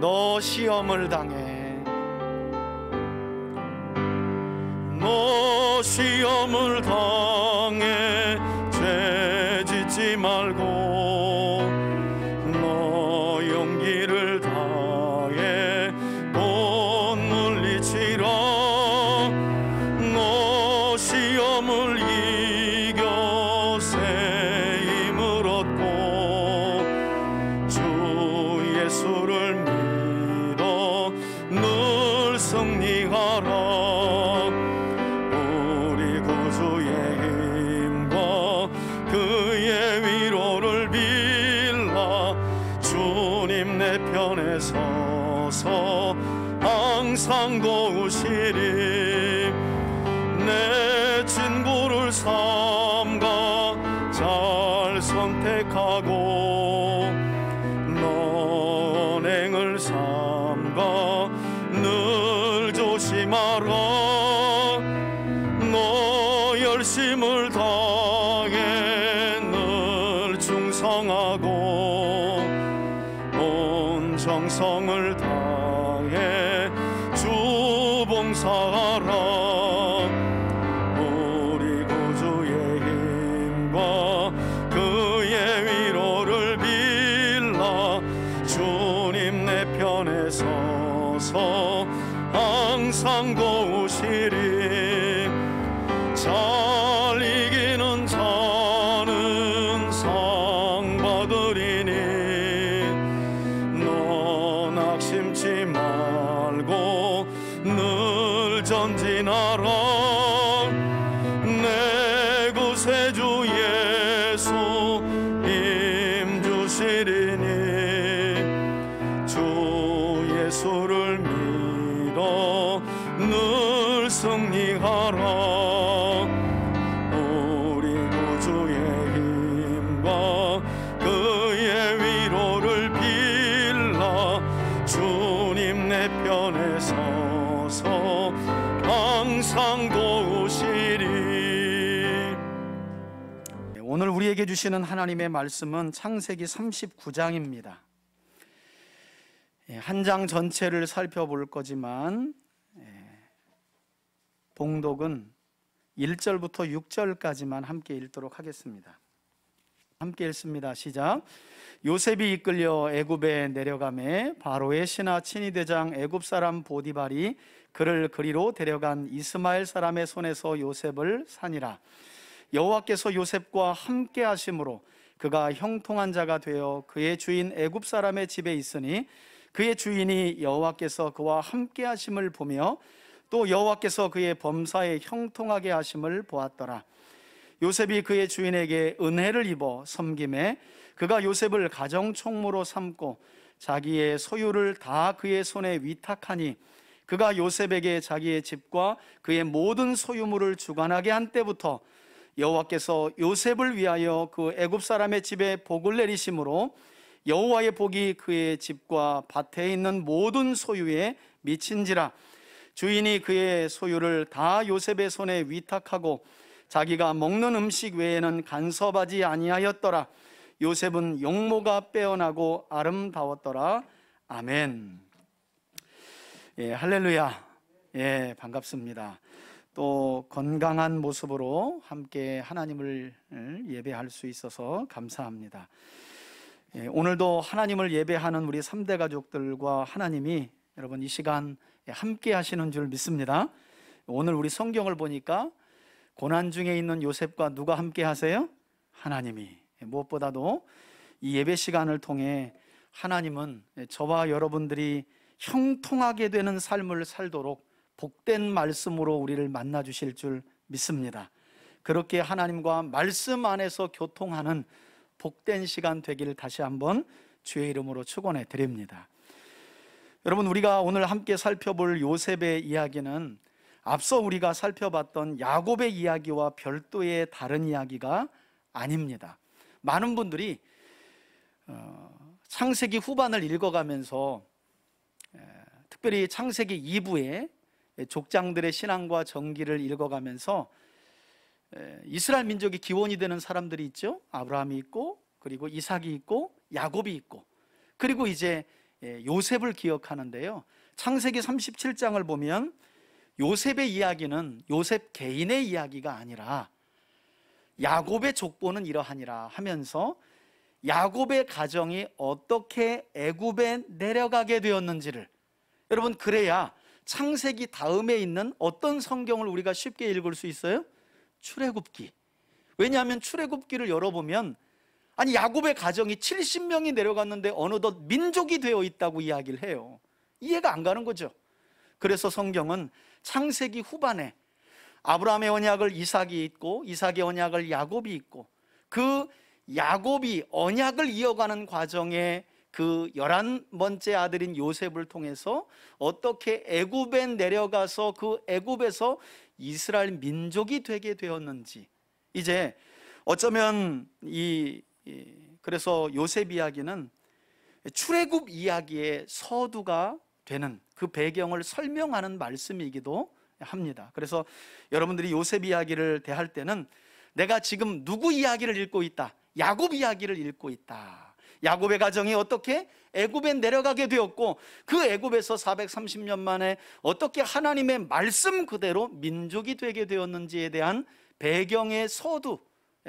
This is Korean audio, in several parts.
너 시험을 당해, 너 시험을 당해 죄 짓지 말고 너 용기를 다해 못 물리치라. 너 시험을 이겨 새 힘을 얻고 주 예수를 믿어 늘 승리하라. 우리 구주의 힘과 그의 위로를 빌라. 주님 내 편에 서서 항상 도우시리. 내 친구를 삼가 잘 선택하고 너 언행을 삼가 늘 조심하라. 너 열심을 다해 늘 충성하고 온 정성을 다해 주 봉사하라. 우리 구주의 힘과 그의 위로를 빌라. 주님 내 편에 서서 항상 도우시리. 잘 이기는 자는 상 받으리니 너 낙심치 말고 늘 전진하라. 내 구세주 예수 힘 주시리니 주 예수를 믿어 늘 승리하라. 우리 구주의 힘과 그의 위로를 빌라. 주님 내 편에 서서 항상 도우시리. 오늘 우리에게 주시는 하나님의 말씀은 창세기 39장입니다. 한 장 전체를 살펴볼 거지만 봉독은 1절부터 6절까지만 함께 읽도록 하겠습니다. 함께 읽습니다. 시작. 요셉이 이끌려 애굽에 내려가매 바로의 신하 친위대장 애굽 사람 보디발이 그를 그리로 데려간 이스마엘 사람의 손에서 요셉을 산이라. 여호와께서 요셉과 함께 하심으로 그가 형통한 자가 되어 그의 주인 애굽 사람의 집에 있으니 그의 주인이 여호와께서 그와 함께 하심을 보며 또 여호와께서 그의 범사에 형통하게 하심을 보았더라. 요셉이 그의 주인에게 은혜를 입어 섬김에 그가 요셉을 가정총무로 삼고 자기의 소유를 다 그의 손에 위탁하니 그가 요셉에게 자기의 집과 그의 모든 소유물을 주관하게 한 때부터 여호와께서 요셉을 위하여 그 애굽 사람의 집에 복을 내리심으로 여호와의 복이 그의 집과 밭에 있는 모든 소유에 미친지라. 주인이 그의 소유를 다 요셉의 손에 위탁하고 자기가 먹는 음식 외에는 간섭하지 아니하였더라. 요셉은 용모가 빼어나고 아름다웠더라. 아멘. 할렐루야. 반갑습니다. 또 건강한 모습으로 함께 하나님을 예배할 수 있어서 감사합니다. 오늘도 하나님을 예배하는 우리 3대 가족들과 하나님이 여러분 이 시간 함께 하시는 줄 믿습니다. 오늘 우리 성경을 보니까 고난 중에 있는 요셉과 누가 함께 하세요? 하나님이. 무엇보다도 이 예배 시간을 통해 하나님은 저와 여러분들이 형통하게 되는 삶을 살도록 복된 말씀으로 우리를 만나 주실 줄 믿습니다. 그렇게 하나님과 말씀 안에서 교통하는 복된 시간 되기를 다시 한번 주의 이름으로 축원해 드립니다. 여러분, 우리가 오늘 함께 살펴볼 요셉의 이야기는 앞서 우리가 살펴봤던 야곱의 이야기와 별도의 다른 이야기가 아닙니다. 많은 분들이 창세기 후반을 읽어가면서 특별히 창세기 2부에 족장들의 신앙과 정기를 읽어가면서 이스라엘 민족의 기원이 되는 사람들이 있죠. 아브라함이 있고, 그리고 이삭이 있고, 야곱이 있고, 그리고 이제 요셉을 기억하는데요. 창세기 37장을 보면 요셉의 이야기는 요셉 개인의 이야기가 아니라 야곱의 족보는 이러하니라 하면서 야곱의 가정이 어떻게 애굽에 내려가게 되었는지를, 여러분, 그래야 창세기 다음에 있는 어떤 성경을 우리가 쉽게 읽을 수 있어요? 출애굽기. 왜냐하면 출애굽기를 열어보면 아니 야곱의 가정이 70명이 내려갔는데 어느덧 민족이 되어 있다고 이야기를 해요. 이해가 안 가는 거죠. 그래서 성경은 창세기 후반에 아브라함의 언약을 이삭이 있고 이삭의 언약을 야곱이 있고 그 야곱이 언약을 이어가는 과정에 그 11번째 아들인 요셉을 통해서 어떻게 애굽에 내려가서 그 애굽에서 이스라엘 민족이 되게 되었는지, 이제 어쩌면 그래서 요셉 이야기는 출애굽 이야기의 서두가 되는 그 배경을 설명하는 말씀이기도 합니다. 그래서 여러분들이 요셉 이야기를 대할 때는 내가 지금 누구 이야기를 읽고 있다? 야곱 이야기를 읽고 있다. 야곱의 가정이 어떻게 애굽에 내려가게 되었고 그 애굽에서 430년 만에 어떻게 하나님의 말씀 그대로 민족이 되게 되었는지에 대한 배경의 서두,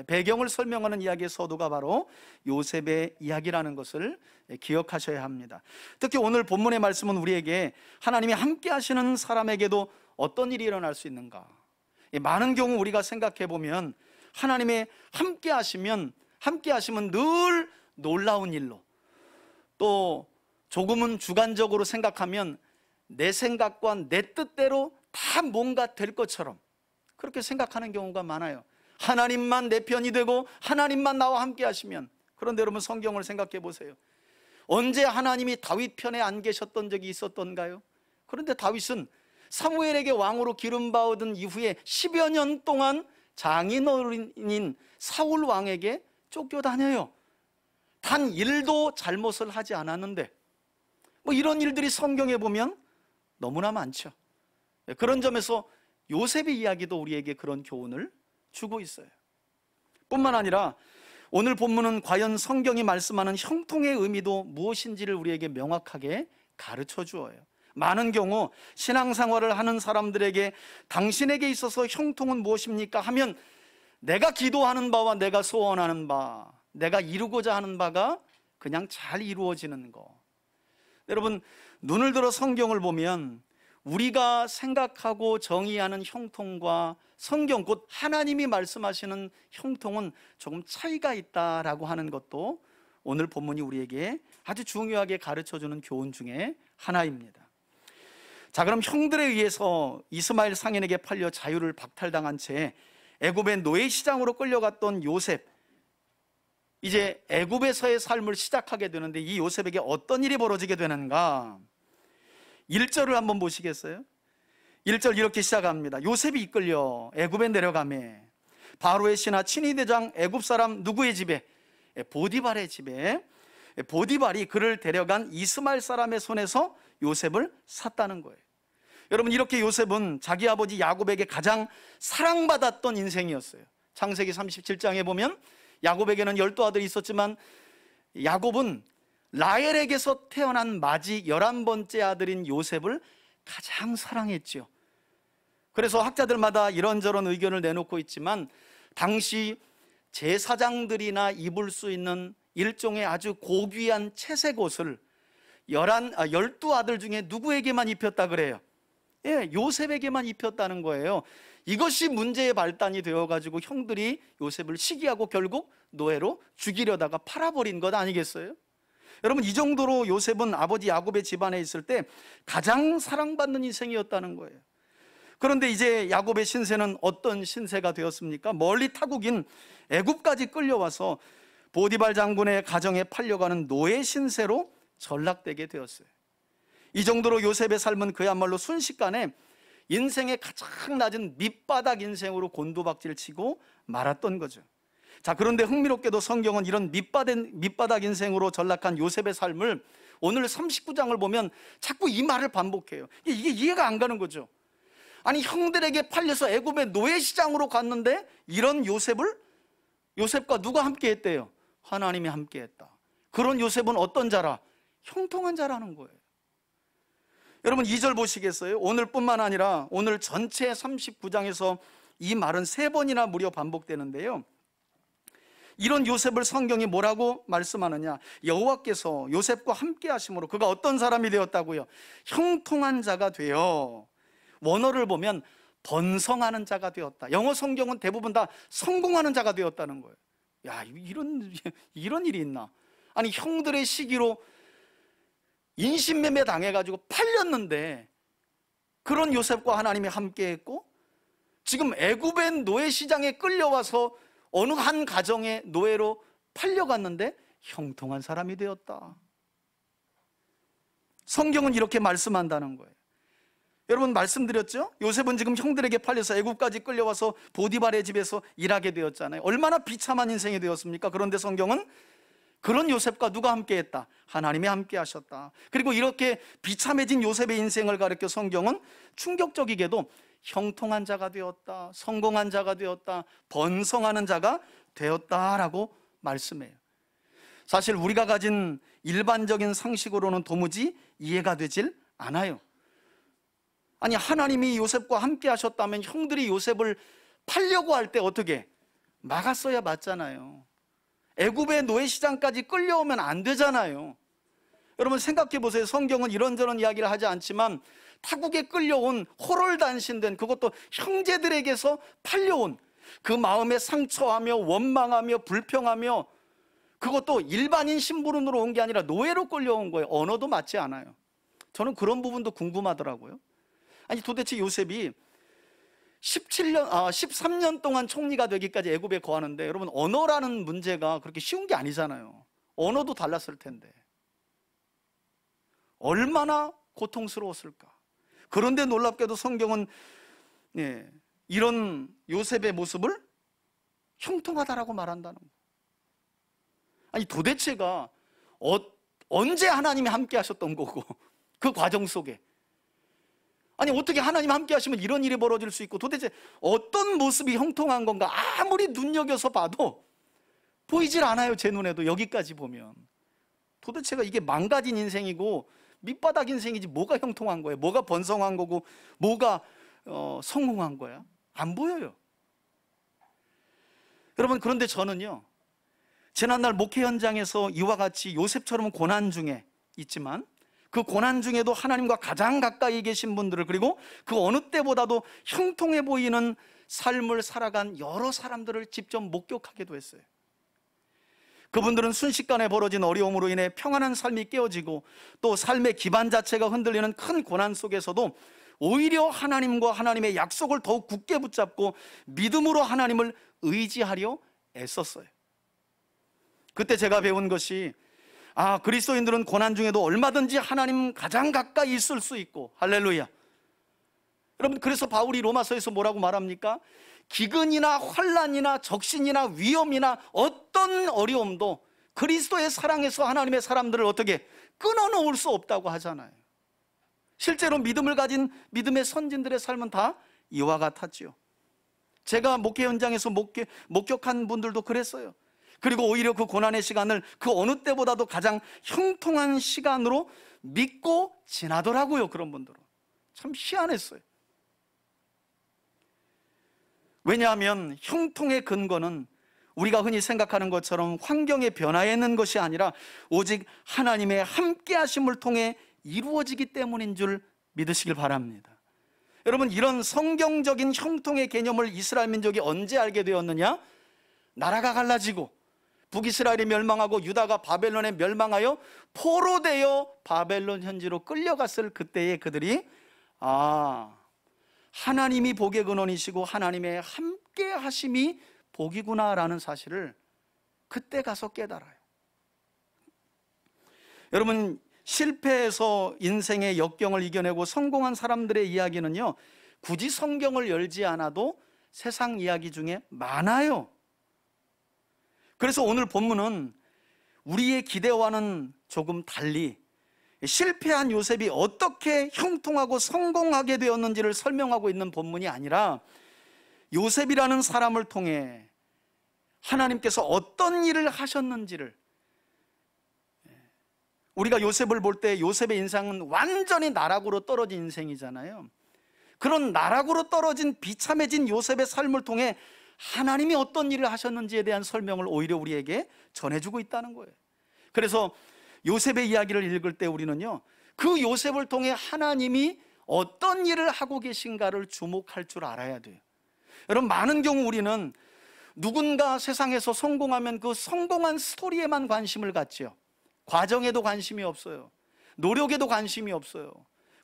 배경을 설명하는 이야기의 서두가 바로 요셉의 이야기라는 것을 기억하셔야 합니다. 특히 오늘 본문의 말씀은 우리에게 하나님이 함께 하시는 사람에게도 어떤 일이 일어날 수 있는가, 많은 경우 우리가 생각해 보면 하나님의 함께 하시면 늘 놀라운 일로, 또 조금은 주관적으로 생각하면 내 생각과 내 뜻대로 다 뭔가 될 것처럼 그렇게 생각하는 경우가 많아요. 하나님만 내 편이 되고 하나님만 나와 함께 하시면. 그런데 여러분, 성경을 생각해 보세요. 언제 하나님이 다윗 편에 안 계셨던 적이 있었던가요? 그런데 다윗은 사무엘에게 왕으로 기름 받은 이후에 10여 년 동안 장인어른인 사울 왕에게 쫓겨다녀요. 단 일도 잘못을 하지 않았는데, 이런 일들이 성경에 보면 너무나 많죠. 그런 점에서 요셉의 이야기도 우리에게 그런 교훈을 주고 있어요. 뿐만 아니라 오늘 본문은 과연 성경이 말씀하는 형통의 의미도 무엇인지를 우리에게 명확하게 가르쳐 주어요. 많은 경우 신앙생활을 하는 사람들에게 당신에게 있어서 형통은 무엇입니까? 하면 내가 기도하는 바와 내가 소원하는 바, 내가 이루고자 하는 바가 그냥 잘 이루어지는 거. 여러분, 눈을 들어 성경을 보면 우리가 생각하고 정의하는 형통과 성경 곧 하나님이 말씀하시는 형통은 조금 차이가 있다라고 하는 것도 오늘 본문이 우리에게 아주 중요하게 가르쳐주는 교훈 중에 하나입니다. 자, 그럼 형들에 의해서 이스마엘 상인에게 팔려 자유를 박탈당한 채 애굽의 노예 시장으로 끌려갔던 요셉, 이제 애굽에서의 삶을 시작하게 되는데 이 요셉에게 어떤 일이 벌어지게 되는가? 1절을 한번 보시겠어요? 1절 이렇게 시작합니다. 요셉이 이끌려 애굽에 내려가매 바로의 신하 친위대장 애굽 사람 누구의 집에? 보디발의 집에. 보디발이 그를 데려간 이스마엘 사람의 손에서 요셉을 샀다는 거예요. 여러분, 이렇게 요셉은 자기 아버지 야곱에게 가장 사랑받았던 인생이었어요. 창세기 37장에 보면 야곱에게는 12아들이 있었지만 야곱은 라헬에게서 태어난 마지 11번째 아들인 요셉을 가장 사랑했죠. 그래서 학자들마다 이런저런 의견을 내놓고 있지만 당시 제사장들이나 입을 수 있는 일종의 아주 고귀한 채색 옷을 12아들 중에 누구에게만 입혔다 그래요? 요셉에게만 입혔다는 거예요. 이것이 문제의 발단이 되어가지고 형들이 요셉을 시기하고 결국 노예로 죽이려다가 팔아버린 것 아니겠어요? 여러분, 이 정도로 요셉은 아버지 야곱의 집안에 있을 때 가장 사랑받는 인생이었다는 거예요. 그런데 이제 야곱의 신세는 어떤 신세가 되었습니까? 멀리 타국인 애굽까지 끌려와서 보디발 장군의 가정에 팔려가는 노예 신세로 전락되게 되었어요. 이 정도로 요셉의 삶은 그야말로 순식간에 인생의 가장 낮은 밑바닥 인생으로 곤두박질 치고 말았던 거죠. 자, 그런데 흥미롭게도 성경은 이런 밑바닥 인생으로 전락한 요셉의 삶을 오늘 39장을 보면 자꾸 이 말을 반복해요. 이게 이해가 안 가는 거죠. 아니, 형들에게 팔려서 애굽의 노예시장으로 갔는데 이런 요셉과 누가 함께 했대요? 하나님이 함께 했다. 그런 요셉은 어떤 자라? 형통한 자라는 거예요. 여러분 2절 보시겠어요? 오늘뿐만 아니라 오늘 전체 39장에서 이 말은 3번이나 무려 반복되는데요, 이런 요셉을 성경이 뭐라고 말씀하느냐? 여호와께서 요셉과 함께 하심으로 그가 어떤 사람이 되었다고요? 형통한 자가 되어, 원어를 보면 번성하는 자가 되었다. 영어 성경은 대부분 다 성공하는 자가 되었다는 거예요. 야, 이런 일이 있나? 아니, 형들의 시기로 인신매매 당해가지고 팔렸는데 그런 요셉과 하나님이 함께했고, 지금 애굽의 노예 시장에 끌려와서 어느 한 가정의 노예로 팔려갔는데 형통한 사람이 되었다. 성경은 이렇게 말씀한다는 거예요. 여러분 말씀드렸죠? 요셉은 지금 형들에게 팔려서 애굽까지 끌려와서 보디발의 집에서 일하게 되었잖아요. 얼마나 비참한 인생이 되었습니까? 그런데 성경은 그런 요셉과 누가 함께했다? 하나님이 함께하셨다. 그리고 이렇게 비참해진 요셉의 인생을 가리켜 성경은 충격적이게도 형통한 자가 되었다, 성공한 자가 되었다, 번성하는 자가 되었다라고 말씀해요. 사실 우리가 가진 일반적인 상식으로는 도무지 이해가 되질 않아요. 아니, 하나님이 요셉과 함께 하셨다면 형들이 요셉을 팔려고 할 때 어떻게 막았어야 맞잖아요. 애굽의 노예시장까지 끌려오면 안 되잖아요. 여러분 생각해 보세요. 성경은 이런저런 이야기를 하지 않지만 타국에 끌려온 호롤단신된, 그것도 형제들에게서 팔려온 그 마음에 상처하며 원망하며 불평하며, 그것도 일반인 심부름으로 온 게 아니라 노예로 끌려온 거예요. 언어도 맞지 않아요. 저는 그런 부분도 궁금하더라고요. 아니, 도대체 요셉이 13년 동안 총리가 되기까지 애굽에 거하는데, 여러분 언어라는 문제가 그렇게 쉬운 게 아니잖아요. 언어도 달랐을 텐데 얼마나 고통스러웠을까. 그런데 놀랍게도 성경은 이런 요셉의 모습을 형통하다라고 말한다는 거예요. 아니, 도대체가 언제 하나님이 함께 하셨던 거고, 그 과정 속에 아니 어떻게 하나님 함께 하시면 이런 일이 벌어질 수 있고, 도대체 어떤 모습이 형통한 건가 아무리 눈여겨서 봐도 보이질 않아요. 제 눈에도 여기까지 보면 도대체가 이게 망가진 인생이고 밑바닥 인생이지 뭐가 형통한 거예요? 뭐가 번성한 거고 뭐가 성공한 거야? 안 보여요. 여러분, 그런데 저는요, 지난날 목회 현장에서 이와 같이 요셉처럼 고난 중에 있지만 그 고난 중에도 하나님과 가장 가까이 계신 분들을, 그리고 그 어느 때보다도 형통해 보이는 삶을 살아간 여러 사람들을 직접 목격하기도 했어요. 그분들은 순식간에 벌어진 어려움으로 인해 평안한 삶이 깨어지고 또 삶의 기반 자체가 흔들리는 큰 고난 속에서도 오히려 하나님과 하나님의 약속을 더욱 굳게 붙잡고 믿음으로 하나님을 의지하려 애썼어요. 그때 제가 배운 것이, 그리스도인들은 고난 중에도 얼마든지 하나님 가장 가까이 있을 수 있고, 할렐루야. 여러분, 그래서 바울이 로마서에서 뭐라고 말합니까? 기근이나 환난이나 적신이나 위험이나 어떤 어려움도 그리스도의 사랑에서 하나님의 사람들을 어떻게 끊어놓을 수 없다고 하잖아요. 실제로 믿음을 가진 믿음의 선진들의 삶은 다 이와 같았죠. 제가 목회 현장에서 목격한 분들도 그랬어요. 그리고 오히려 그 고난의 시간을 그 어느 때보다도 가장 형통한 시간으로 믿고 지나더라고요. 그런 분들은 참 희한했어요. 왜냐하면 형통의 근거는 우리가 흔히 생각하는 것처럼 환경의 변화에 있는 것이 아니라 오직 하나님의 함께 하심을 통해 이루어지기 때문인 줄 믿으시길 바랍니다. 여러분, 이런 성경적인 형통의 개념을 이스라엘 민족이 언제 알게 되었느냐? 나라가 갈라지고 북이스라엘이 멸망하고 유다가 바벨론에 멸망하여 포로되어 바벨론 현지로 끌려갔을 그때에 그들이 하나님이 복의 근원이시고 하나님의 함께 하심이 복이구나라는 사실을 그때 가서 깨달아요. 여러분, 실패해서 인생의 역경을 이겨내고 성공한 사람들의 이야기는요, 굳이 성경을 열지 않아도 세상 이야기 중에 많아요. 그래서 오늘 본문은 우리의 기대와는 조금 달리 실패한 요셉이 어떻게 형통하고 성공하게 되었는지를 설명하고 있는 본문이 아니라 요셉이라는 사람을 통해 하나님께서 어떤 일을 하셨는지를 우리가 요셉을 볼 때 요셉의 인생은 완전히 나락으로 떨어진 인생이잖아요. 그런 나락으로 떨어진 비참해진 요셉의 삶을 통해 하나님이 어떤 일을 하셨는지에 대한 설명을 오히려 우리에게 전해주고 있다는 거예요. 그래서 요셉의 이야기를 읽을 때 우리는요, 그 요셉을 통해 하나님이 어떤 일을 하고 계신가를 주목할 줄 알아야 돼요. 여러분, 많은 경우 우리는 누군가 세상에서 성공하면 그 성공한 스토리에만 관심을 갖죠. 과정에도 관심이 없어요. 노력에도 관심이 없어요.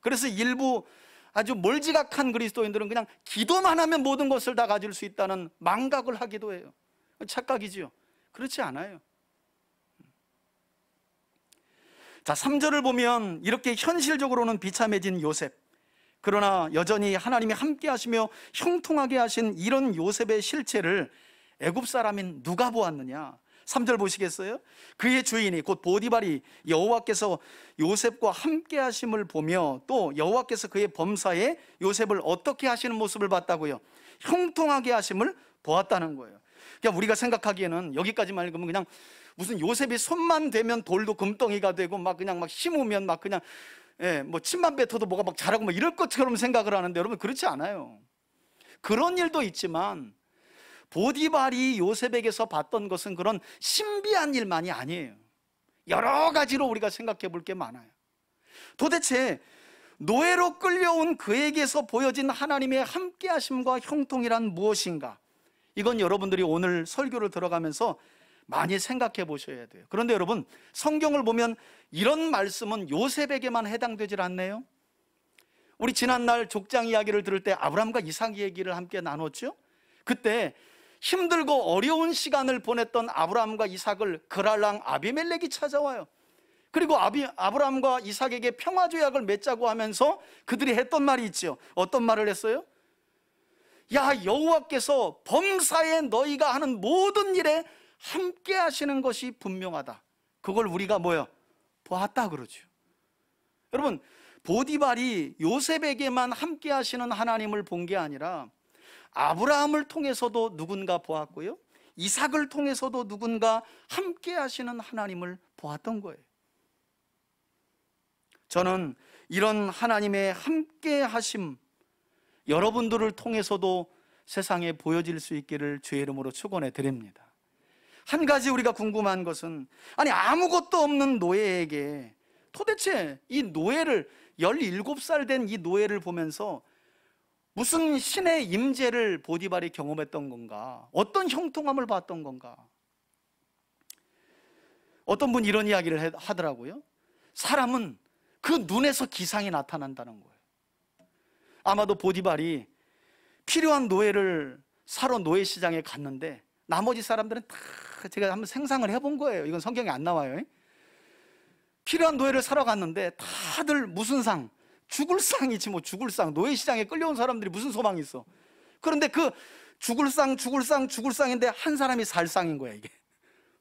그래서 일부 아주 멀지각한 그리스도인들은 그냥 기도만 하면 모든 것을 다 가질 수 있다는 망각을 하기도 해요. 착각이죠. 그렇지 않아요. 자, 3절을 보면 이렇게 현실적으로는 비참해진 요셉, 그러나 여전히 하나님이 함께 하시며 형통하게 하신 이런 요셉의 실체를 애굽 사람인 누가 보았느냐? 3절 보시겠어요? 그의 주인이 곧 보디발이 여호와께서 요셉과 함께 하심을 보며 또 여호와께서 그의 범사에 요셉을 어떻게 하시는 모습을 봤다고요? 형통하게 하심을 보았다는 거예요. 그러니까 우리가 생각하기에는 여기까지만 읽으면 그냥 무슨 요셉이 손만 대면 돌도 금덩이가 되고 막 그냥 막 힘으면 막 그냥 뭐 침만 뱉어도 뭐가 막 자라고 막 이럴 것처럼 생각을 하는데, 여러분 그렇지 않아요. 그런 일도 있지만 보디발이 요셉에게서 봤던 것은 그런 신비한 일만이 아니에요. 여러 가지로 우리가 생각해 볼 게 많아요. 도대체 노예로 끌려온 그에게서 보여진 하나님의 함께하심과 형통이란 무엇인가? 이건 여러분들이 오늘 설교를 들어가면서 많이 생각해 보셔야 돼요. 그런데 여러분, 성경을 보면 이런 말씀은 요셉에게만 해당되질 않네요. 우리 지난날 족장 이야기를 들을 때 아브라함과 이삭 얘기를 함께 나눴죠. 그때 힘들고 어려운 시간을 보냈던 아브라함과 이삭을 그랄랑 아비멜렉이 찾아와요. 그리고 아브라함과 이삭에게 평화조약을 맺자고 하면서 그들이 했던 말이 있죠. 어떤 말을 했어요? 야, 여호와께서 범사에 너희가 하는 모든 일에 함께 하시는 것이 분명하다. 그걸 우리가 뭐요? 보았다 그러죠. 여러분, 보디발이 요셉에게만 함께 하시는 하나님을 본 게 아니라 아브라함을 통해서도 누군가 보았고요, 이삭을 통해서도 누군가 함께 하시는 하나님을 보았던 거예요. 저는 이런 하나님의 함께 하심, 여러분들을 통해서도 세상에 보여질 수 있기를 주의 이름으로 축원해 드립니다. 한 가지 우리가 궁금한 것은, 아니 아무것도 없는 노예에게 도대체 이 노예를 17살 된 이 노예를 보면서 무슨 신의 임재를 보디발이 경험했던 건가? 어떤 형통함을 봤던 건가? 어떤 분이 이런 이야기를 하더라고요. 사람은 그 눈에서 기상이 나타난다는 거예요. 아마도 보디발이 필요한 노예를 사러 노예시장에 갔는데 나머지 사람들은 다, 제가 한번 생상을 해본 거예요. 이건 성경에 안 나와요. 필요한 노예를 사러 갔는데 다들 무슨 상? 죽을 상이지 뭐. 죽을 상. 노예시장에 끌려온 사람들이 무슨 소망이 있어. 그런데 그 죽을 상인데 한 사람이 살 상인 거야. 이게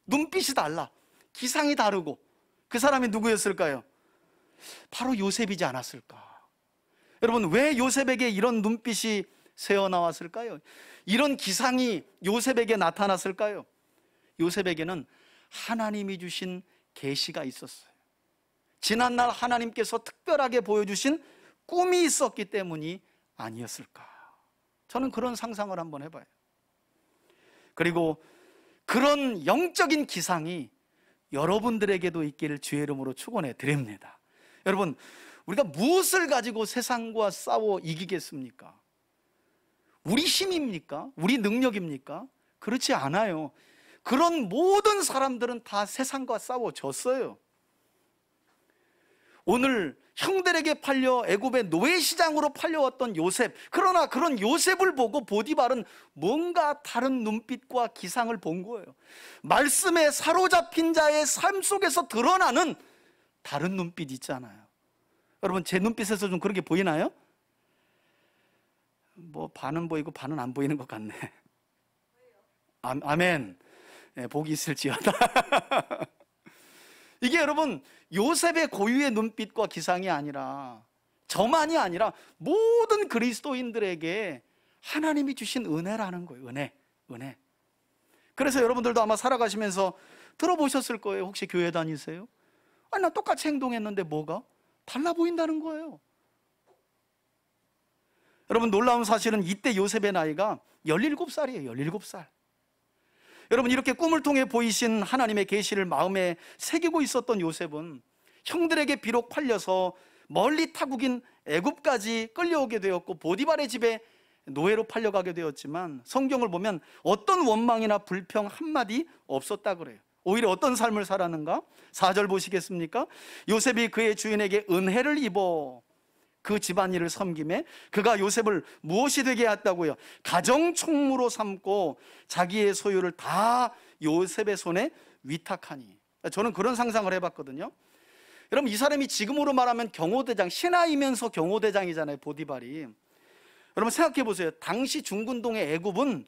눈빛이 달라, 기상이 다르고. 그 사람이 누구였을까요? 바로 요셉이지 않았을까? 여러분, 왜 요셉에게 이런 눈빛이 새어나왔을까요? 이런 기상이 요셉에게 나타났을까요? 요셉에게는 하나님이 주신 계시가 있었어요. 지난날 하나님께서 특별하게 보여주신 꿈이 있었기 때문이 아니었을까? 저는 그런 상상을 한번 해봐요. 그리고 그런 영적인 기상이 여러분들에게도 있기를 주의 이름으로 축원해 드립니다. 여러분, 우리가 무엇을 가지고 세상과 싸워 이기겠습니까? 우리 힘입니까? 우리 능력입니까? 그렇지 않아요. 그런 모든 사람들은 다 세상과 싸워졌어요. 오늘 형들에게 팔려 애굽의 노예시장으로 팔려왔던 요셉, 그러나 그런 요셉을 보고 보디발은 뭔가 다른 눈빛과 기상을 본 거예요. 말씀에 사로잡힌 자의 삶 속에서 드러나는 다른 눈빛 있잖아요. 여러분, 제 눈빛에서 좀 그렇게 보이나요? 뭐 반은 보이고 반은 안 보이는 것 같네. 아멘. 네, 복이 있을지어다. 이게 여러분, 요셉의 고유의 눈빛과 기상이 아니라, 저만이 아니라 모든 그리스도인들에게 하나님이 주신 은혜라는 거예요. 은혜. 그래서 여러분들도 아마 살아가시면서 들어보셨을 거예요. 혹시 교회 다니세요? 아니, 나 똑같이 행동했는데 뭐가 달라 보인다는 거예요. 여러분, 놀라운 사실은 이때 요셉의 나이가 17살이에요. 17살. 여러분, 이렇게 꿈을 통해 보이신 하나님의 계시를 마음에 새기고 있었던 요셉은 형들에게 비록 팔려서 멀리 타국인 애굽까지 끌려오게 되었고 보디발의 집에 노예로 팔려가게 되었지만, 성경을 보면 어떤 원망이나 불평 한마디 없었다 그래요. 오히려 어떤 삶을 살았는가? 4절 보시겠습니까? 요셉이 그의 주인에게 은혜를 입어 그 집안일을 섬김에 그가 요셉을 무엇이 되게 했다고요? 가정총무로 삼고 자기의 소유를 다 요셉의 손에 위탁하니. 저는 그런 상상을 해봤거든요. 여러분, 이 사람이 지금으로 말하면 경호대장, 신하이면서 경호대장이잖아요, 보디발이. 여러분, 생각해 보세요. 당시 중근동의 애굽은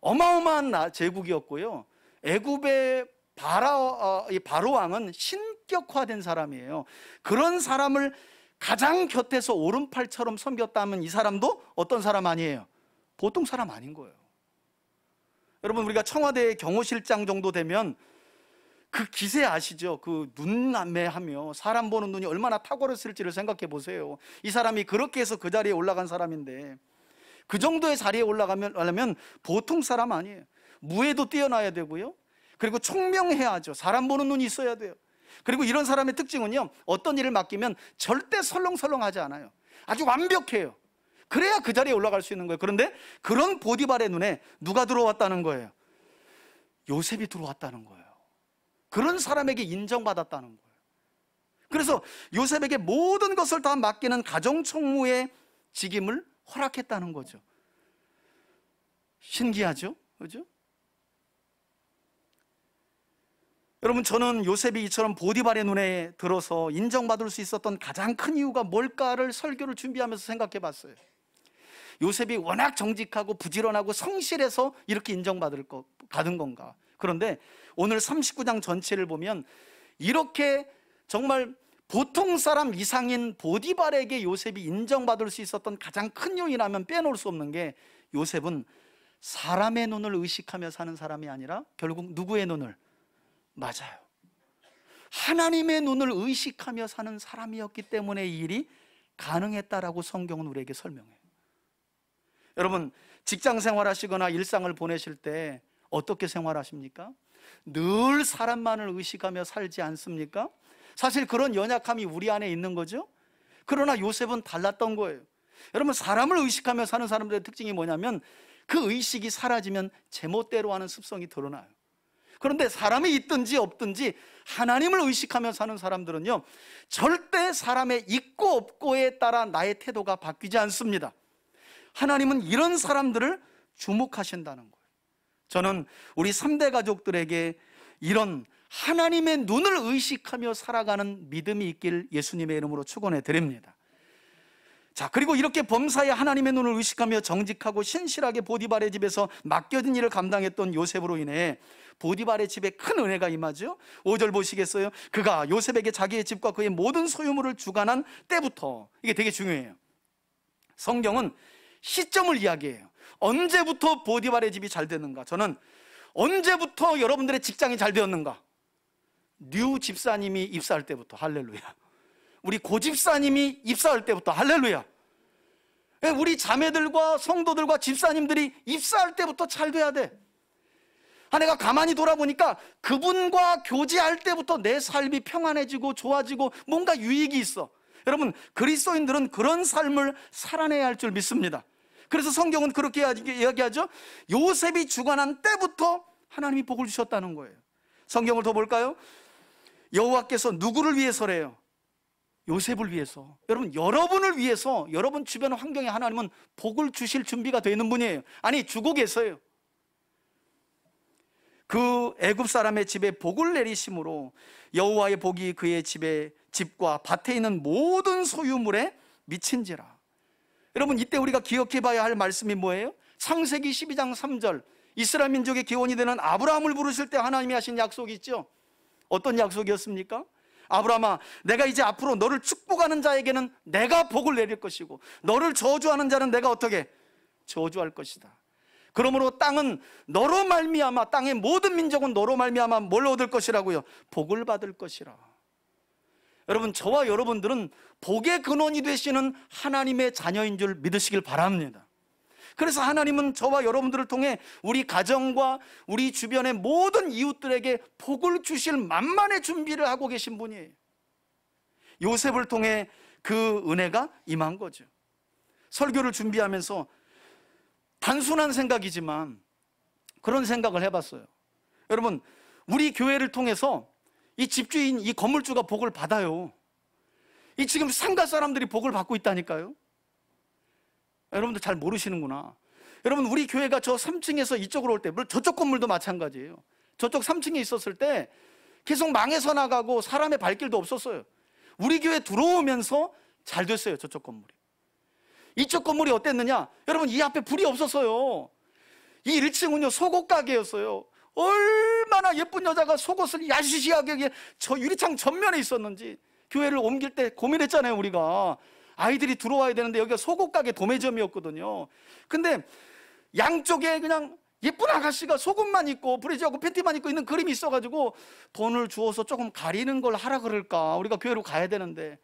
어마어마한 제국이었고요, 애굽의 바로 왕은 신격화된 사람이에요. 그런 사람을 가장 곁에서 오른팔처럼 섬겼다면 이 사람도 어떤 사람 아니에요? 보통 사람 아닌 거예요. 여러분, 우리가 청와대 경호실장 정도 되면 그 기세 아시죠? 그 눈남매하며 사람 보는 눈이 얼마나 탁월했을지를 생각해 보세요. 이 사람이 그렇게 해서 그 자리에 올라간 사람인데, 그 정도의 자리에 올라가면 보통 사람 아니에요. 무예도 뛰어나야 되고요, 그리고 총명해야 하죠. 사람 보는 눈이 있어야 돼요. 그리고 이런 사람의 특징은요, 어떤 일을 맡기면 절대 설렁설렁하지 않아요. 아주 완벽해요. 그래야 그 자리에 올라갈 수 있는 거예요. 그런데 그런 보디발의 눈에 누가 들어왔다는 거예요? 요셉이 들어왔다는 거예요. 그런 사람에게 인정받았다는 거예요. 그래서 요셉에게 모든 것을 다 맡기는 가정총무의 직임을 허락했다는 거죠. 신기하죠? 그죠? 여러분, 저는 요셉이 이처럼 보디발의 눈에 들어서 인정받을 수 있었던 가장 큰 이유가 뭘까를 설교를 준비하면서 생각해 봤어요. 요셉이 워낙 정직하고 부지런하고 성실해서 이렇게 인정받은 건가? 그런데 오늘 39장 전체를 보면 이렇게 정말 보통 사람 이상인 보디발에게 요셉이 인정받을 수 있었던 가장 큰 요인이라면 빼놓을 수 없는 게, 요셉은 사람의 눈을 의식하며 사는 사람이 아니라 결국 누구의 눈을? 맞아요, 하나님의 눈을 의식하며 사는 사람이었기 때문에 이 일이 가능했다라고 성경은 우리에게 설명해요. 여러분, 직장 생활하시거나 일상을 보내실 때 어떻게 생활하십니까? 늘 사람만을 의식하며 살지 않습니까? 사실 그런 연약함이 우리 안에 있는 거죠. 그러나 요셉은 달랐던 거예요. 여러분, 사람을 의식하며 사는 사람들의 특징이 뭐냐면 그 의식이 사라지면 제멋대로 하는 습성이 드러나요. 그런데 사람이 있든지 없든지 하나님을 의식하며 사는 사람들은요, 절대 사람의 있고 없고에 따라 나의 태도가 바뀌지 않습니다. 하나님은 이런 사람들을 주목하신다는 거예요. 저는 우리 3대 가족들에게 이런 하나님의 눈을 의식하며 살아가는 믿음이 있길 예수님의 이름으로 축원해 드립니다. 자, 그리고 이렇게 범사에 하나님의 눈을 의식하며 정직하고 신실하게 보디발의 집에서 맡겨진 일을 감당했던 요셉으로 인해 보디발의 집에 큰 은혜가 임하죠. 5절 보시겠어요? 그가 요셉에게 자기의 집과 그의 모든 소유물을 주관한 때부터, 이게 되게 중요해요. 성경은 시점을 이야기해요. 언제부터 보디발의 집이 잘 됐는가? 저는 언제부터 여러분들의 직장이 잘 되었는가? 뉴 집사님이 입사할 때부터. 할렐루야. 우리 고집사님이 입사할 때부터. 할렐루야. 우리 자매들과 성도들과 집사님들이 입사할 때부터 잘 돼야 돼. 내가 가만히 돌아보니까 그분과 교제할 때부터 내 삶이 평안해지고 좋아지고 뭔가 유익이 있어. 여러분, 그리스도인들은 그런 삶을 살아내야 할 줄 믿습니다. 그래서 성경은 그렇게 이야기하죠. 요셉이 주관한 때부터 하나님이 복을 주셨다는 거예요. 성경을 더 볼까요? 여호와께서 누구를 위해서래요? 요셉을 위해서. 여러분, 여러분을 위해서, 여러분 주변 환경에 하나님은 복을 주실 준비가 되어 있는 분이에요. 아니, 주고 계세요. 그 애굽 사람의 집에 복을 내리심으로 여호와의 복이 그의 집과 밭에 있는 모든 소유물에 미친지라. 여러분, 이때 우리가 기억해 봐야 할 말씀이 뭐예요? 창세기 12장 3절, 이스라엘 민족의 기원이 되는 아브라함을 부르실 때 하나님이 하신 약속이 있죠. 어떤 약속이었습니까? 아브라함아, 내가 이제 앞으로 너를 축복하는 자에게는 내가 복을 내릴 것이고 너를 저주하는 자는 내가 어떻게? 저주할 것이다. 그러므로 땅은 너로 말미암아, 땅의 모든 민족은 너로 말미암아 뭘 얻을 것이라고요? 복을 받을 것이라. 여러분, 저와 여러분들은 복의 근원이 되시는 하나님의 자녀인 줄 믿으시길 바랍니다. 그래서 하나님은 저와 여러분들을 통해 우리 가정과 우리 주변의 모든 이웃들에게 복을 주실 만만의 준비를 하고 계신 분이에요. 요셉을 통해 그 은혜가 임한 거죠. 설교를 준비하면서 단순한 생각이지만 그런 생각을 해봤어요. 여러분, 우리 교회를 통해서 이 집주인, 이 건물주가 복을 받아요. 이 지금 상가 사람들이 복을 받고 있다니까요. 여러분들 잘 모르시는구나. 여러분, 우리 교회가 저 3층에서 이쪽으로 올 때, 물론 저쪽 건물도 마찬가지예요. 저쪽 3층에 있었을 때 계속 망해서 나가고 사람의 발길도 없었어요. 우리 교회 들어오면서 잘 됐어요, 저쪽 건물이. 이쪽 건물이 어땠느냐? 여러분, 이 앞에 불이 없었어요. 이 1층은요, 속옷 가게였어요. 얼마나 예쁜 여자가 속옷을 야시시하게 저 유리창 전면에 있었는지 교회를 옮길 때 고민했잖아요, 우리가. 아이들이 들어와야 되는데 여기가 속옷 가게 도매점이었거든요. 근데 양쪽에 그냥 예쁜 아가씨가 속옷만 입고 브레지하고 팬티만 입고 있는 그림이 있어가지고 돈을 주어서 조금 가리는 걸 하라 그럴까? 우리가 교회로 가야 되는데.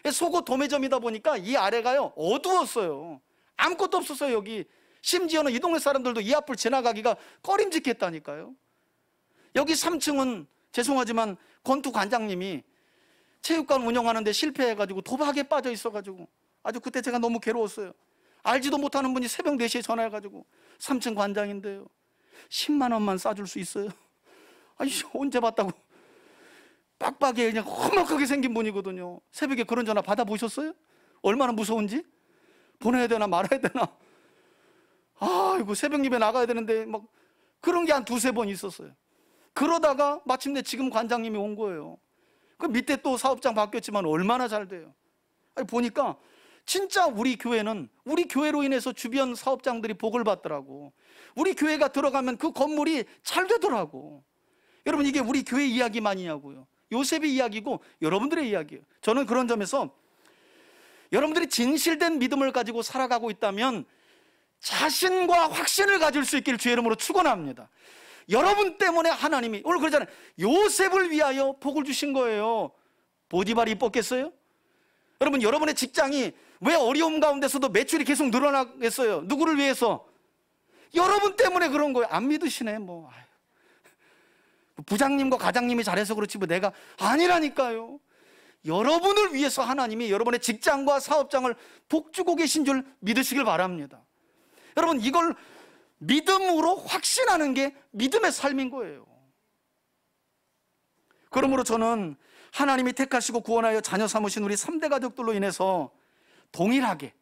속옷 도매점이다 보니까 이 아래가요, 어두웠어요. 아무것도 없었어요, 여기. 심지어는 이 동네 사람들도 이 앞을 지나가기가 꺼림직했다니까요. 여기 3층은 죄송하지만 권투 관장님이 체육관 운영하는데 실패해가지고 도박에 빠져 있어가지고 아주 그때 제가 너무 괴로웠어요. 알지도 못하는 분이 새벽 4시에 전화해가지고 3층 관장인데요, 10만 원만 싸줄 수 있어요? 아니, 언제 봤다고. 빡빡이에 그냥 험악하게 생긴 분이거든요. 새벽에 그런 전화 받아보셨어요? 얼마나 무서운지? 보내야 되나 말아야 되나? 아이고, 새벽 예배 나가야 되는데 막 그런 게 한 2-3번 있었어요. 그러다가 마침내 지금 관장님이 온 거예요. 그 밑에 또 사업장 바뀌었지만 얼마나 잘 돼요. 아니, 보니까 진짜 우리 교회는 우리 교회로 인해서 주변 사업장들이 복을 받더라고. 우리 교회가 들어가면 그 건물이 잘 되더라고. 여러분, 이게 우리 교회 이야기만이냐고요. 요셉의 이야기고 여러분들의 이야기예요. 저는 그런 점에서 여러분들이 진실된 믿음을 가지고 살아가고 있다면 자신과 확신을 가질 수 있기를 주의 이름으로 축원합니다. 여러분 때문에 하나님이 오늘 그러잖아요. 요셉을 위하여 복을 주신 거예요. 보디발이 이뻤겠어요? 여러분, 여러분의 직장이 왜 어려움 가운데서도 매출이 계속 늘어나겠어요? 누구를 위해서? 여러분 때문에 그런 거예요. 안 믿으시네 뭐. 부장님과 과장님이 잘해서 그렇지 뭐 내가 아니라니까요. 여러분을 위해서 하나님이 여러분의 직장과 사업장을 복주고 계신 줄 믿으시길 바랍니다. 여러분, 이걸 믿음으로 확신하는 게 믿음의 삶인 거예요. 그러므로 저는 하나님이 택하시고 구원하여 자녀 삼으신 우리 3대 가족들로 인해서 동일하게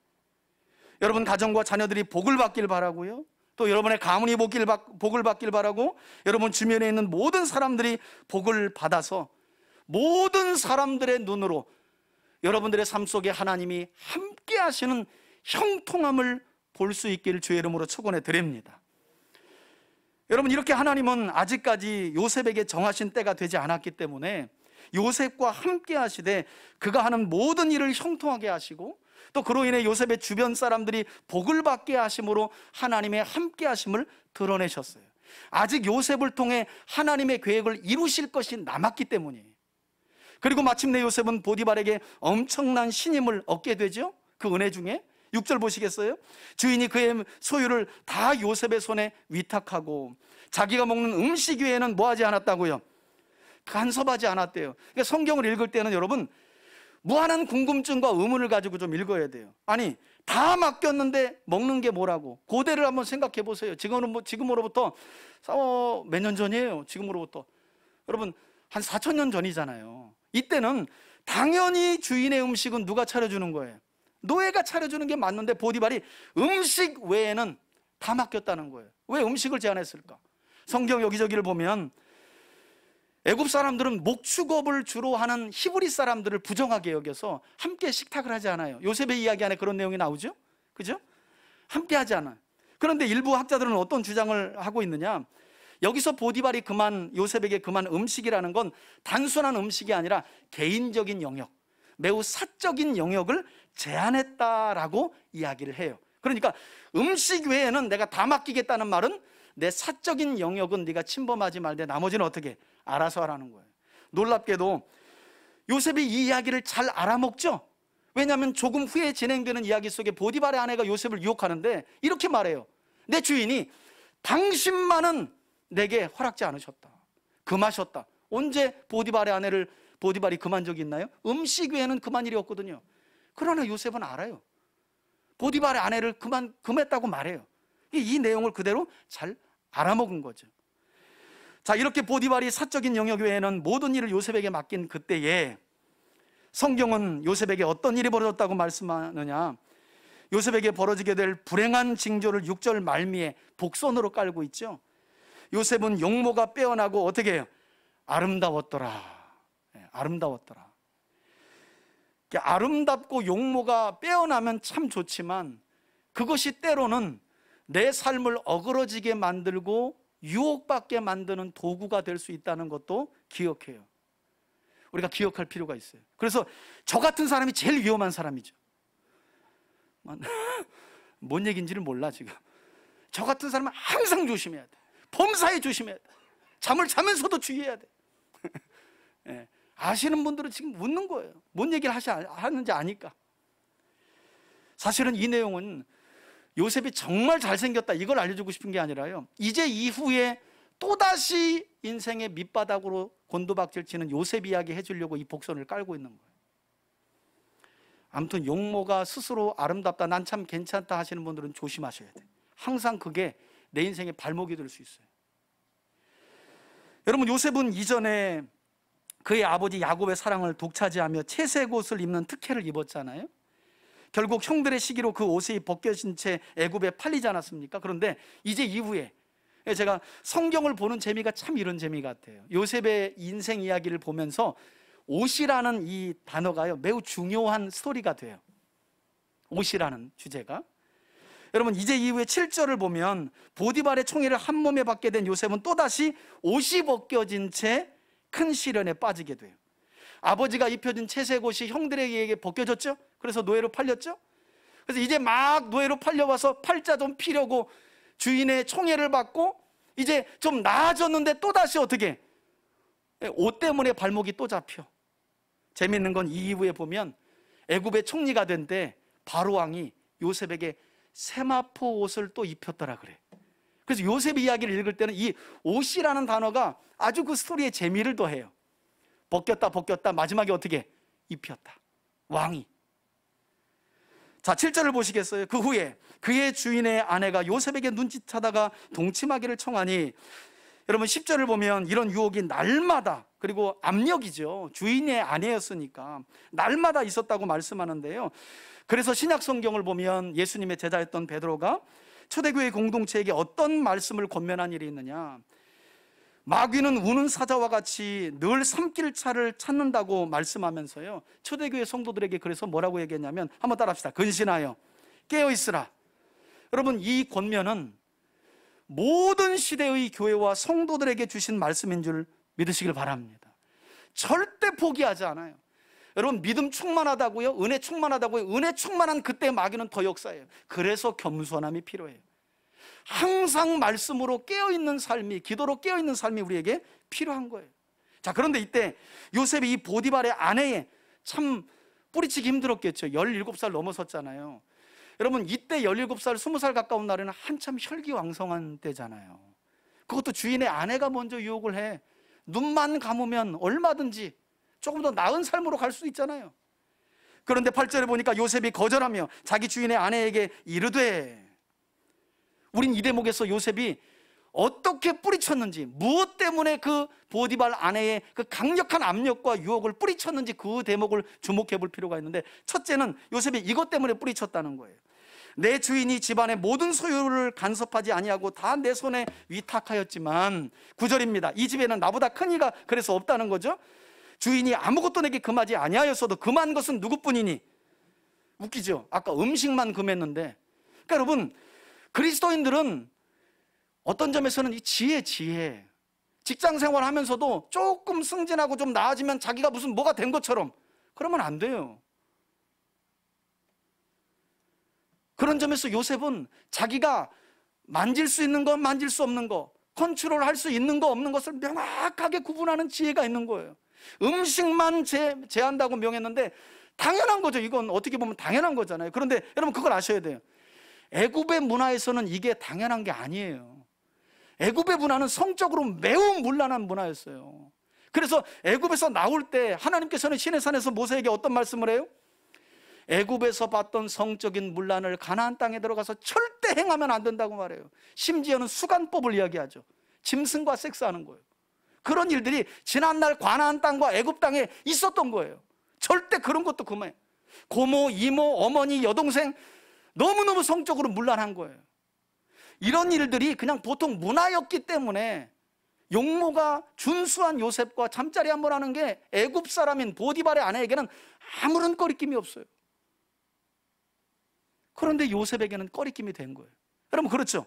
여러분 가정과 자녀들이 복을 받길 바라고요, 또 여러분의 가문이 복을 받길 바라고, 여러분 주변에 있는 모든 사람들이 복을 받아서 모든 사람들의 눈으로 여러분들의 삶 속에 하나님이 함께 하시는 형통함을 볼 수 있기를 주의 이름으로 축원해 드립니다. 여러분, 이렇게 하나님은 아직까지 요셉에게 정하신 때가 되지 않았기 때문에 요셉과 함께 하시되 그가 하는 모든 일을 형통하게 하시고 또 그로 인해 요셉의 주변 사람들이 복을 받게 하심으로 하나님의 함께 하심을 드러내셨어요. 아직 요셉을 통해 하나님의 계획을 이루실 것이 남았기 때문이에요. 그리고 마침내 요셉은 보디발에게 엄청난 신임을 얻게 되죠. 그 은혜 중에 6절 보시겠어요? 주인이 그의 소유를 다 요셉의 손에 위탁하고 자기가 먹는 음식 외에는 뭐 하지 않았다고요? 간섭하지 않았대요. 그러니까 성경을 읽을 때는 여러분 무한한 궁금증과 의문을 가지고 좀 읽어야 돼요. 아니, 다 맡겼는데 먹는 게 뭐라고? 고대를 한번 생각해 보세요. 지금으로부터 몇 년 전이에요. 지금으로부터 여러분 한 4,000년 전이잖아요. 이때는 당연히 주인의 음식은 누가 차려주는 거예요? 노예가 차려주는 게 맞는데 보디발이 음식 외에는 다 맡겼다는 거예요. 왜 음식을 제한했을까? 성경 여기저기를 보면 애굽 사람들은 목축업을 주로 하는 히브리 사람들을 부정하게 여겨서 함께 식탁을 하지 않아요. 요셉의 이야기 안에 그런 내용이 나오죠? 그죠? 함께 하지 않아요. 그런데 일부 학자들은 어떤 주장을 하고 있느냐? 여기서 보디발이 요셉에게 그만 음식이라는 건 단순한 음식이 아니라 개인적인 영역, 매우 사적인 영역을 제한했다라고 이야기를 해요. 그러니까 음식 외에는 내가 다 맡기겠다는 말은 내 사적인 영역은 네가 침범하지 말되 나머지는 어떻게 알아서 하라는 거예요. 놀랍게도 요셉이 이 이야기를 잘 알아먹죠. 왜냐하면 조금 후에 진행되는 이야기 속에 보디발의 아내가 요셉을 유혹하는데 이렇게 말해요. 내 주인이 당신만은 내게 허락지 않으셨다. 금하셨다. 언제 보디발의 아내를 보디발이 금한 적이 있나요? 음식 외에는 금한 일이 없거든요. 그러나 요셉은 알아요. 보디발의 아내를 금했다고 말해요. 이 내용을 그대로 잘 알아먹은 거죠. 자, 이렇게 보디발이 사적인 영역 외에는 모든 일을 요셉에게 맡긴 그때에 성경은 요셉에게 어떤 일이 벌어졌다고 말씀하느냐? 요셉에게 벌어지게 될 불행한 징조를 6절 말미에 복선으로 깔고 있죠. 요셉은 용모가 빼어나고 어떻게 해요? 아름다웠더라. 아름다웠더라. 아름답고 용모가 빼어나면 참 좋지만 그것이 때로는 내 삶을 어그러지게 만들고 유혹받게 만드는 도구가 될 수 있다는 것도 기억해요. 우리가 기억할 필요가 있어요. 그래서 저 같은 사람이 제일 위험한 사람이죠. 뭔 얘기인지를 몰라 지금. 저 같은 사람은 항상 조심해야 돼. 범사에 조심해야 돼. 잠을 자면서도 주의해야 돼. 예, 아시는 분들은 지금 웃는 거예요. 뭔 얘기를 하는지 아니까. 사실은 이 내용은 요셉이 정말 잘생겼다 이걸 알려주고 싶은 게 아니라요, 이제 이후에 또다시 인생의 밑바닥으로 곤두박질 치는 요셉 이야기 해주려고 이 복선을 깔고 있는 거예요. 아무튼 용모가 스스로 아름답다, 난 참 괜찮다 하시는 분들은 조심하셔야 돼요. 항상 그게 내 인생의 발목이 될 수 있어요. 여러분, 요셉은 이전에 그의 아버지 야곱의 사랑을 독차지하며 채색 옷을 입는 특혜를 입었잖아요. 결국 형들의 시기로 그 옷이 벗겨진 채 애굽에 팔리지 않았습니까? 그런데 이제 이후에 제가 성경을 보는 재미가 참 이런 재미 같아요. 요셉의 인생 이야기를 보면서 옷이라는 이 단어가요 매우 중요한 스토리가 돼요. 옷이라는 주제가. 여러분, 이제 이후에 7절을 보면 보디발의 총애를 한 몸에 받게 된 요셉은 또다시 옷이 벗겨진 채 큰 시련에 빠지게 돼요. 아버지가 입혀준 채색 옷이 형들에게 벗겨졌죠. 그래서 노예로 팔렸죠. 그래서 이제 막 노예로 팔려와서 팔자 좀 피려고 주인의 총애를 받고 이제 좀 나아졌는데 또다시 어떻게 옷 때문에 발목이 또 잡혀. 재밌는 건 이 이후에 보면 애굽의 총리가 된 때 바로 왕이 요셉에게 세마포 옷을 또 입혔더라 그래. 그래서 요셉 이야기를 읽을 때는 이 옷이라는 단어가 아주 그 스토리에 재미를 더해요. 벗겼다 마지막에 어떻게 입혔다. 왕이. 자, 7절을 보시겠어요? 그 후에 그의 주인의 아내가 요셉에게 눈짓하다가 동침하기를 청하니, 여러분 10절을 보면 이런 유혹이 날마다, 그리고 압력이죠. 주인의 아내였으니까 날마다 있었다고 말씀하는데요. 그래서 신약 성경을 보면 예수님의 제자였던 베드로가 초대교회 공동체에게 어떤 말씀을 권면한 일이 있느냐, 마귀는 우는 사자와 같이 늘 삼킬 차를 찾는다고 말씀하면서요, 초대교회 성도들에게 그래서 뭐라고 얘기했냐면, 한번 따라합시다. 근신하여 깨어있으라. 여러분, 이 권면은 모든 시대의 교회와 성도들에게 주신 말씀인 줄 믿으시길 바랍니다. 절대 포기하지 않아요. 여러분, 믿음 충만하다고요? 은혜 충만하다고요? 은혜 충만한 그때 마귀는 더 역사해요. 그래서 겸손함이 필요해요. 항상 말씀으로 깨어있는 삶이, 기도로 깨어있는 삶이 우리에게 필요한 거예요. 자, 그런데 이때 요셉이 이 보디발의 아내에 참 뿌리치기 힘들었겠죠. 17살 넘어섰잖아요. 여러분, 이때 17살, 20살 가까운 날에는 한참 혈기왕성한 때잖아요. 그것도 주인의 아내가 먼저 유혹을 해. 눈만 감으면 얼마든지 조금 더 나은 삶으로 갈 수 있잖아요. 그런데 8절에 보니까 요셉이 거절하며 자기 주인의 아내에게 이르되, 우린 이 대목에서 요셉이 어떻게 뿌리쳤는지, 무엇 때문에 그 보디발 아내의 그 강력한 압력과 유혹을 뿌리쳤는지 그 대목을 주목해 볼 필요가 있는데, 첫째는 요셉이 이것 때문에 뿌리쳤다는 거예요. 내 주인이 집안의 모든 소유를 간섭하지 아니하고 다 내 손에 위탁하였지만, 9절입니다. 이 집에는 나보다 큰 이가 그래서 없다는 거죠. 주인이 아무것도 내게 금하지 아니하였어도 금한 것은 누구뿐이니. 웃기죠? 아까 음식만 금했는데. 그러니까 여러분, 그리스도인들은 어떤 점에서는 이 지혜, 직장 생활하면서도 조금 승진하고 좀 나아지면 자기가 무슨 뭐가 된 것처럼, 그러면 안 돼요. 그런 점에서 요셉은 자기가 만질 수 있는 것, 만질 수 없는 것, 컨트롤할 수 있는 것, 없는 것을 명확하게 구분하는 지혜가 있는 거예요. 음식만 제한다고 명했는데 당연한 거죠. 이건 어떻게 보면 당연한 거잖아요. 그런데 여러분 그걸 아셔야 돼요. 애굽의 문화에서는 이게 당연한 게 아니에요. 애굽의 문화는 성적으로 매우 문란한 문화였어요. 그래서 애굽에서 나올 때 하나님께서는 시내산에서 모세에게 어떤 말씀을 해요? 애굽에서 봤던 성적인 문란을 가나안 땅에 들어가서 절대 행하면 안 된다고 말해요. 심지어는 수간법을 이야기하죠. 짐승과 섹스하는 거예요. 그런 일들이 지난날 가나안 땅과 애굽 땅에 있었던 거예요. 절대 그런 것도 그만해요. 고모, 이모, 어머니, 여동생 너무너무 성적으로 문란한 거예요. 이런 일들이 그냥 보통 문화였기 때문에 용모가 준수한 요셉과 잠자리 한 번 하는 게 애굽 사람인 보디발의 아내에게는 아무런 꺼리낌이 없어요. 그런데 요셉에게는 꺼리낌이 된 거예요. 여러분 그렇죠?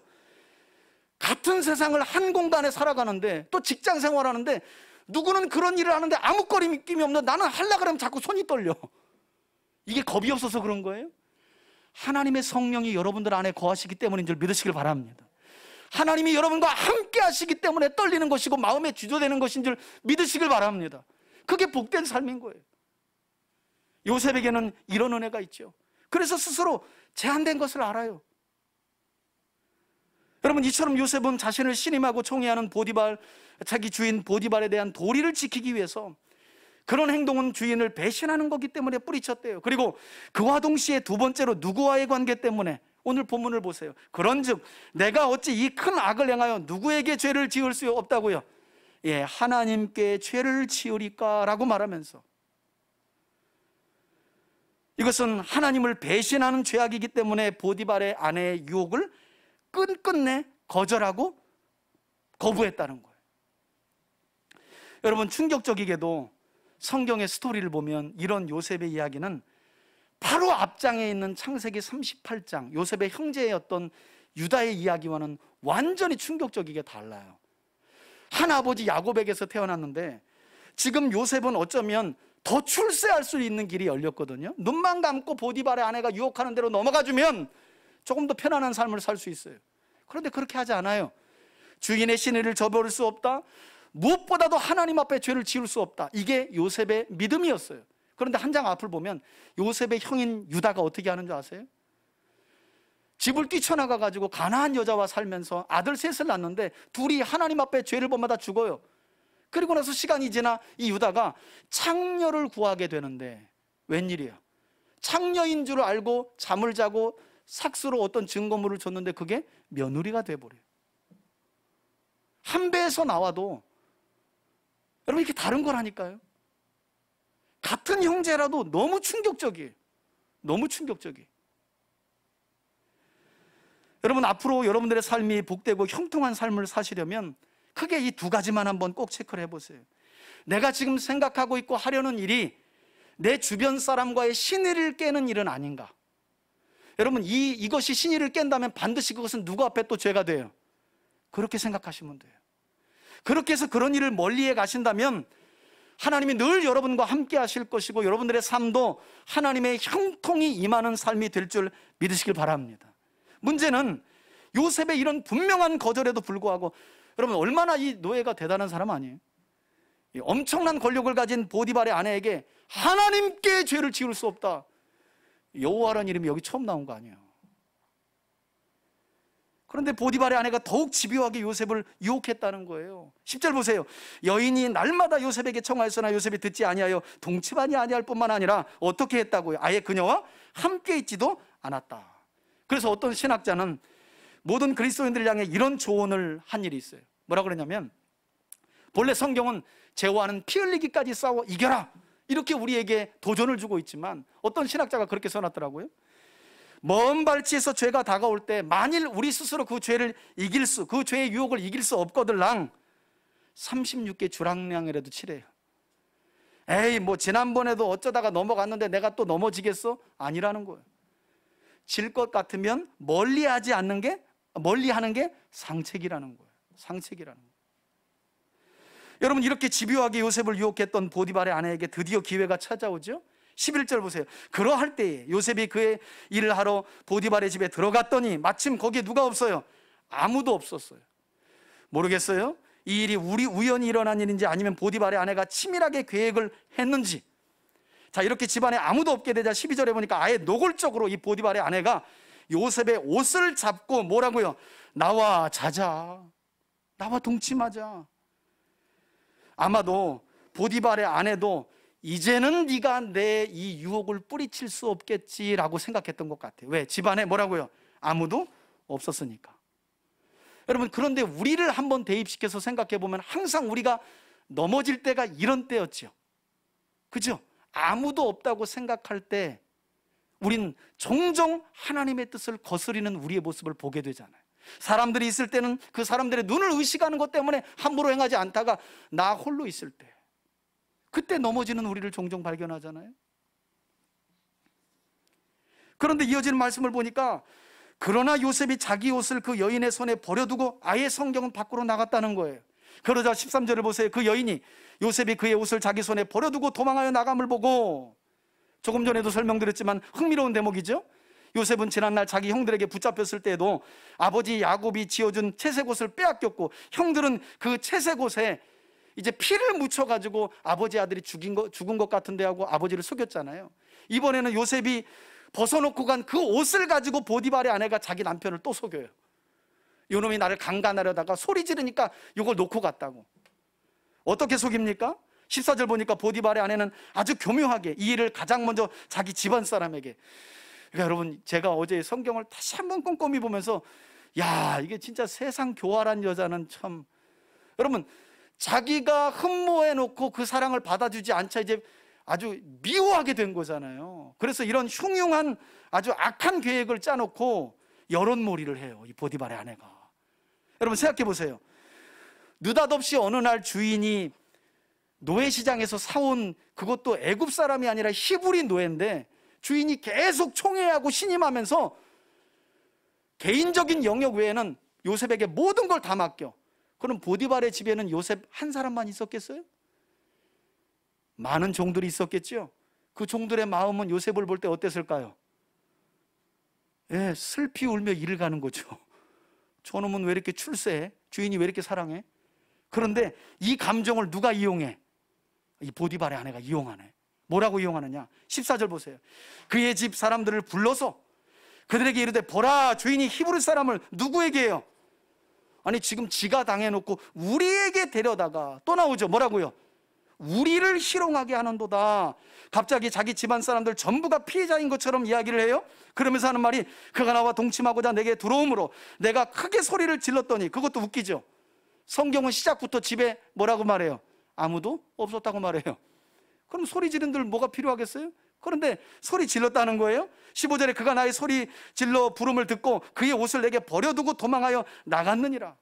같은 세상을 한 공간에 살아가는데 또 직장 생활하는데 누구는 그런 일을 하는데 아무 꺼리낌이 없는데 나는 하려고 그러면 자꾸 손이 떨려. 이게 겁이 없어서 그런 거예요? 하나님의 성령이 여러분들 안에 거하시기 때문인 줄 믿으시길 바랍니다. 하나님이 여러분과 함께 하시기 때문에 떨리는 것이고 마음에 주저되는 것인 줄 믿으시길 바랍니다. 그게 복된 삶인 거예요. 요셉에게는 이런 은혜가 있죠. 그래서 스스로 제한된 것을 알아요. 여러분 이처럼 요셉은 자신을 신임하고 총애하는 보디발, 자기 주인 보디발에 대한 도리를 지키기 위해서 그런 행동은 주인을 배신하는 거기 때문에 뿌리쳤대요. 그리고 그와 동시에 두 번째로 누구와의 관계 때문에 오늘 본문을 보세요. 그런즉 내가 어찌 이 큰 악을 행하여 누구에게 죄를 지을 수 없다고요? 예, 하나님께 죄를 지으리까 라고 말하면서 이것은 하나님을 배신하는 죄악이기 때문에 보디발의 아내의 유혹을 끝끝내 거절하고 거부했다는 거예요. 여러분 충격적이게도 성경의 스토리를 보면 이런 요셉의 이야기는 바로 앞장에 있는 창세기 38장 요셉의 형제였던 유다의 이야기와는 완전히 충격적이게 달라요. 한 아버지 야곱에게서 태어났는데 지금 요셉은 어쩌면 더 출세할 수 있는 길이 열렸거든요. 눈만 감고 보디발의 아내가 유혹하는 대로 넘어가주면 조금 더 편안한 삶을 살 수 있어요. 그런데 그렇게 하지 않아요. 주인의 신의를 저버릴 수 없다. 무엇보다도 하나님 앞에 죄를 지을 수 없다. 이게 요셉의 믿음이었어요. 그런데 한 장 앞을 보면 요셉의 형인 유다가 어떻게 하는 줄 아세요? 집을 뛰쳐나가 가지고 가나안 여자와 살면서 아들 셋을 낳는데 둘이 하나님 앞에 죄를 범하다 죽어요. 그리고 나서 시간이 지나 이 유다가 창녀를 구하게 되는데 웬일이야? 창녀인 줄 알고 잠을 자고 삭스로 어떤 증거물을 줬는데 그게 며느리가 돼버려요. 한 배에서 나와도 여러분 이렇게 다른 거라니까요. 같은 형제라도 너무 충격적이에요. 너무 충격적이에요. 여러분 앞으로 여러분들의 삶이 복되고 형통한 삶을 사시려면 크게 이 두 가지만 한번 꼭 체크를 해보세요. 내가 지금 생각하고 있고 하려는 일이 내 주변 사람과의 신의를 깨는 일은 아닌가? 여러분 이것이 신의를 깬다면 반드시 그것은 누구 앞에 또 죄가 돼요. 그렇게 생각하시면 돼요. 그렇게 해서 그런 일을 멀리해 가신다면 하나님이 늘 여러분과 함께 하실 것이고 여러분들의 삶도 하나님의 형통이 임하는 삶이 될 줄 믿으시길 바랍니다. 문제는 요셉의 이런 분명한 거절에도 불구하고 여러분 얼마나 이 노예가 대단한 사람 아니에요? 엄청난 권력을 가진 보디발의 아내에게 하나님께 죄를 지을 수 없다. 여호와라는 이름이 여기 처음 나온 거 아니에요. 그런데 보디발의 아내가 더욱 집요하게 요셉을 유혹했다는 거예요. 10절 보세요. 여인이 날마다 요셉에게 청하였으나 요셉이 듣지 아니하여 동침하니 아니할 뿐만 아니라 어떻게 했다고요? 아예 그녀와 함께 있지도 않았다. 그래서 어떤 신학자는 모든 그리스도인들을 향해 이런 조언을 한 일이 있어요. 뭐라 그러냐면 본래 성경은 죄와는 피 흘리기까지 싸워 이겨라 이렇게 우리에게 도전을 주고 있지만 어떤 신학자가 그렇게 써놨더라고요. 먼 발치에서 죄가 다가올 때 만일 우리 스스로 그 죄를 그 죄의 유혹을 이길 수 없거들랑 36개 주랑량이라도 치래요. 에이 뭐 지난번에도 어쩌다가 넘어갔는데 내가 또 넘어지겠어? 아니라는 거예요. 질 것 같으면 멀리하는 게 상책이라는 거예요. 상책이라는 거예요. 여러분 이렇게 집요하게 요셉을 유혹했던 보디발의 아내에게 드디어 기회가 찾아오죠. 11절 보세요. 그러할 때에 요셉이 그의 일을 하러 보디발의 집에 들어갔더니 마침 거기에 누가 없어요? 아무도 없었어요. 모르겠어요? 이 일이 우연히 일어난 일인지 아니면 보디발의 아내가 치밀하게 계획을 했는지. 자, 이렇게 집안에 아무도 없게 되자 12절에 보니까 아예 노골적으로 이 보디발의 아내가 요셉의 옷을 잡고 뭐라고요? 나와 자자, 나와 동침하자. 아마도 보디발의 아내도 이제는 네가 내 이 유혹을 뿌리칠 수 없겠지라고 생각했던 것 같아요. 왜? 집안에 뭐라고요? 아무도 없었으니까. 여러분, 그런데 우리를 한번 대입시켜서 생각해 보면 항상 우리가 넘어질 때가 이런 때였죠. 그죠? 아무도 없다고 생각할 때 우린 종종 하나님의 뜻을 거스리는 우리의 모습을 보게 되잖아요. 사람들이 있을 때는 그 사람들의 눈을 의식하는 것 때문에 함부로 행하지 않다가 나 홀로 있을 때, 그때 넘어지는 우리를 종종 발견하잖아요. 그런데 이어지는 말씀을 보니까 그러나 요셉이 자기 옷을 그 여인의 손에 버려두고 아예 성경은 밖으로 나갔다는 거예요. 그러자 13절을 보세요. 그 여인이 요셉이 그의 옷을 자기 손에 버려두고 도망하여 나감을 보고, 조금 전에도 설명드렸지만 흥미로운 대목이죠. 요셉은 지난날 자기 형들에게 붙잡혔을 때에도 아버지 야곱이 지어준 채색 옷을 빼앗겼고, 형들은 그 채색 옷에 이제 피를 묻혀가지고 아버지 아들이 죽은 것 같은데 하고 아버지를 속였잖아요. 이번에는 요셉이 벗어놓고 간 그 옷을 가지고 보디발의 아내가 자기 남편을 또 속여요. 요놈이 나를 강간하려다가 소리 지르니까 이걸 놓고 갔다고. 어떻게 속입니까? 14절 보니까 보디발의 아내는 아주 교묘하게 이 일을 가장 먼저 자기 집안 사람에게. 그러니까 여러분, 제가 어제 성경을 다시 한번 꼼꼼히 보면서 야, 이게 진짜 세상 교활한 여자는 참, 여러분, 자기가 흠모해놓고 그 사랑을 받아주지 않자 이제 아주 미워하게 된 거잖아요. 그래서 이런 흉흉한 아주 악한 계획을 짜놓고 여론몰이를 해요, 이 보디발의 아내가. 여러분 생각해 보세요. 느닷없이 어느 날 주인이 노예시장에서 사온, 그것도 애굽 사람이 아니라 히브리 노예인데, 주인이 계속 총애하고 신임하면서 개인적인 영역 외에는 요셉에게 모든 걸 다 맡겨. 그럼 보디발의 집에는 요셉 한 사람만 있었겠어요? 많은 종들이 있었겠죠. 그 종들의 마음은 요셉을 볼 때 어땠을까요? 예, 슬피 울며 일을 가는 거죠. 저놈은 왜 이렇게 출세해? 주인이 왜 이렇게 사랑해? 그런데 이 감정을 누가 이용해? 이 보디발의 아내가 이용하네. 뭐라고 이용하느냐? 14절 보세요. 그의 집 사람들을 불러서 그들에게 이르되, 보라, 주인이 히브리 사람을 누구에게 해요? 아니, 지금 지가 당해놓고 우리에게 데려다가, 또 나오죠. 뭐라고요? 우리를 희롱하게 하는도다. 갑자기 자기 집안 사람들 전부가 피해자인 것처럼 이야기를 해요. 그러면서 하는 말이, 그가 나와 동침하고자 내게 들어오므로 내가 크게 소리를 질렀더니. 그것도 웃기죠. 성경은 시작부터 집에 뭐라고 말해요? 아무도 없었다고 말해요. 그럼 소리 지른들 뭐가 필요하겠어요? 그런데 소리 질렀다는 거예요. 15절에 그가 나의 소리 질러 부름을 듣고 그의 옷을 내게 버려두고 도망하여 나갔느니라.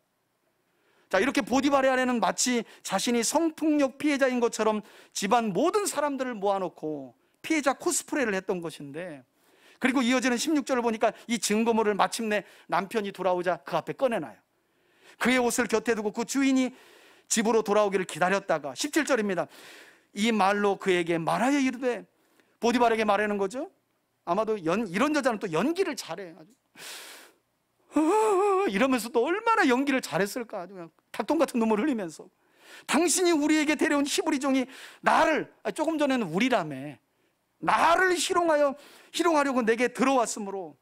자, 이렇게 보디발의 아내는 마치 자신이 성폭력 피해자인 것처럼 집안 모든 사람들을 모아놓고 피해자 코스프레를 했던 것인데, 그리고 이어지는 16절을 보니까 이 증거물을 마침내 남편이 돌아오자 그 앞에 꺼내놔요. 그의 옷을 곁에 두고 그 주인이 집으로 돌아오기를 기다렸다가 17절입니다. 이 말로 그에게 말하여 이르되, 보디발에게 말하는 거죠. 아마도 이런 여자는 또 연기를 잘해. 아주 이러면서 또 얼마나 연기를 잘했을까. 아주 그냥 닭똥 같은 눈물을 흘리면서, 당신이 우리에게 데려온 히브리 종이 나를, 조금 전에는 우리라며, 나를 희롱하려고 내게 들어왔으므로.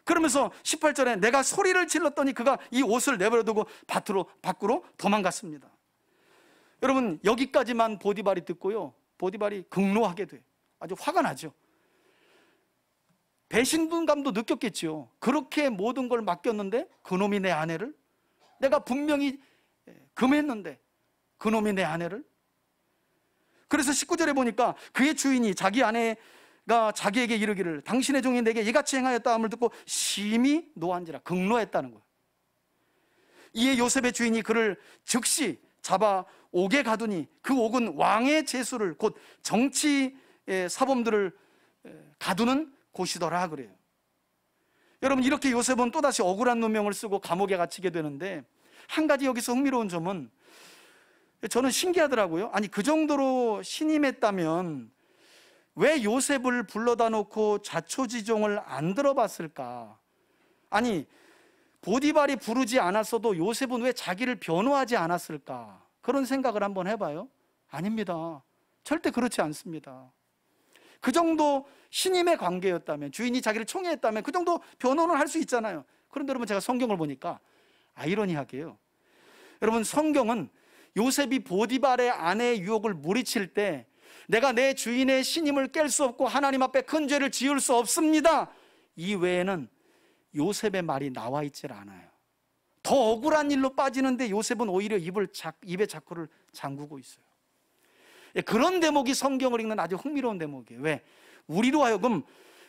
그러면서 18절에 내가 소리를 질렀더니 그가 이 옷을 내버려두고 밖으로 도망갔습니다. 여러분, 여기까지만 보디발이 듣고요, 보디발이 극노하게 돼요. 아주 화가 나죠. 배신감도 느꼈겠죠. 그렇게 모든 걸 맡겼는데 그놈이 내 아내를, 내가 분명히 금했는데 그놈이 내 아내를. 그래서 19절에 보니까 그의 주인이 자기 아내가 자기에게 이르기를, 당신의 종이 내게 이같이 행하였다 함을 듣고 심히 노한지라, 극노했다는 거예요. 이에 요셉의 주인이 그를 즉시 잡아 옥에 가두니 그 옥은 왕의 제수를, 곧 정치 사범들을 가두는 곳이더라 그래요. 여러분, 이렇게 요셉은 또다시 억울한 누명을 쓰고 감옥에 갇히게 되는데, 한 가지 여기서 흥미로운 점은, 저는 신기하더라고요. 아니, 그 정도로 신임했다면 왜 요셉을 불러다 놓고 자초지종을 안 들어봤을까? 아니, 보디발이 부르지 않았어도 요셉은 왜 자기를 변호하지 않았을까? 그런 생각을 한번 해봐요. 아닙니다. 절대 그렇지 않습니다. 그 정도 신임의 관계였다면, 주인이 자기를 총애했다면 그 정도 변호는 할 수 있잖아요. 그런데 여러분, 제가 성경을 보니까 아이러니하게요, 여러분, 성경은 요셉이 보디발의 아내의 유혹을 물리칠 때 내가 내 주인의 신임을 깰 수 없고 하나님 앞에 큰 죄를 지을 수 없습니다, 이 외에는 요셉의 말이 나와 있질 않아요. 더 억울한 일로 빠지는데 요셉은 오히려 입에 자꾸를 잠그고 있어요. 그런 대목이 성경을 읽는 아주 흥미로운 대목이에요. 왜? 우리로 하여금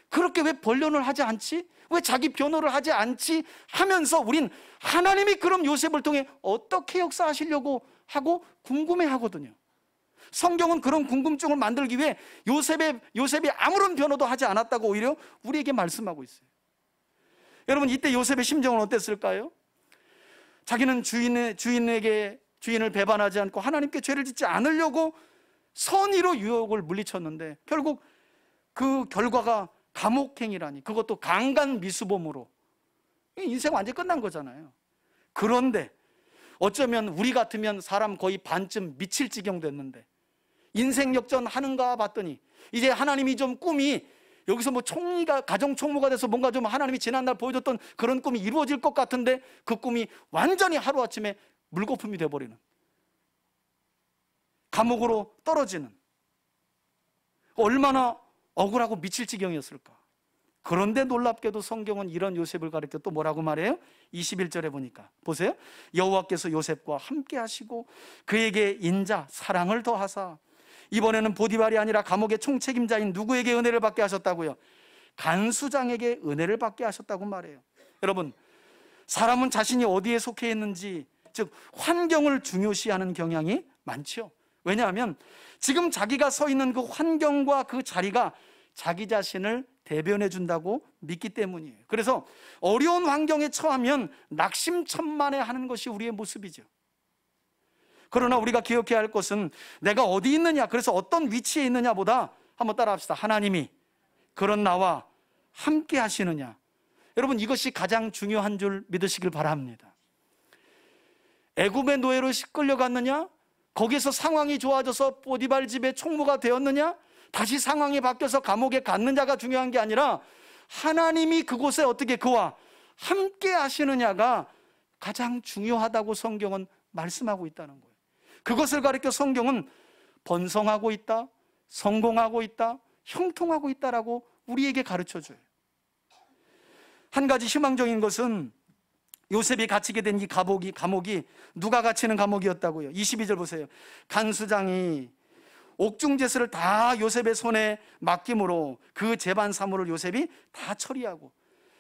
그렇게 왜 변론을 하지 않지? 왜 자기 변호를 하지 않지? 하면서 우린 하나님이 그럼 요셉을 통해 어떻게 역사하시려고 하고 궁금해하거든요. 성경은 그런 궁금증을 만들기 위해 요셉이 아무런 변호도 하지 않았다고 오히려 우리에게 말씀하고 있어요. 여러분, 이때 요셉의 심정은 어땠을까요? 자기는 주인을 배반하지 않고 하나님께 죄를 짓지 않으려고 선의로 유혹을 물리쳤는데 결국 그 결과가 감옥행이라니, 그것도 강간미수범으로. 인생 완전히 끝난 거잖아요. 그런데 어쩌면 우리 같으면 사람 거의 반쯤 미칠 지경 됐는데 인생 역전 하는가 봤더니 이제 하나님이 좀 꿈이 여기서 뭐 가정 총무가 돼서 뭔가 좀 하나님이 지난날 보여줬던 그런 꿈이 이루어질 것 같은데 그 꿈이 완전히 하루아침에 물거품이 돼버리는, 감옥으로 떨어지는, 얼마나 억울하고 미칠 지경이었을까. 그런데 놀랍게도 성경은 이런 요셉을 가리켜 또 뭐라고 말해요? 21절에 보니까 보세요. 여호와께서 요셉과 함께 하시고 그에게 인자 사랑을 더하사 이번에는 보디발이 아니라 감옥의 총책임자인 누구에게 은혜를 받게 하셨다고요? 간수장에게 은혜를 받게 하셨다고 말해요. 여러분, 사람은 자신이 어디에 속해 있는지, 즉 환경을 중요시하는 경향이 많죠. 왜냐하면 지금 자기가 서 있는 그 환경과 그 자리가 자기 자신을 대변해 준다고 믿기 때문이에요. 그래서 어려운 환경에 처하면 낙심천만해하는 것이 우리의 모습이죠. 그러나 우리가 기억해야 할 것은 내가 어디 있느냐, 그래서 어떤 위치에 있느냐보다, 한번 따라합시다, 하나님이 그런 나와 함께 하시느냐. 여러분, 이것이 가장 중요한 줄 믿으시길 바랍니다. 애굽의 노예로 끌려갔느냐, 거기에서 상황이 좋아져서 보디발 집의 총무가 되었느냐, 다시 상황이 바뀌어서 감옥에 갔느냐가 중요한 게 아니라 하나님이 그곳에 어떻게 그와 함께 하시느냐가 가장 중요하다고 성경은 말씀하고 있다는 거예요. 그것을 가리켜 성경은 번성하고 있다, 성공하고 있다, 형통하고 있다라고 우리에게 가르쳐줘요. 한 가지 희망적인 것은 요셉이 갇히게 된 이 감옥이 누가 갇히는 감옥이었다고요? 22절 보세요. 간수장이 옥중제사를 다 요셉의 손에 맡김으로 그 재반 사물을 요셉이 다 처리하고,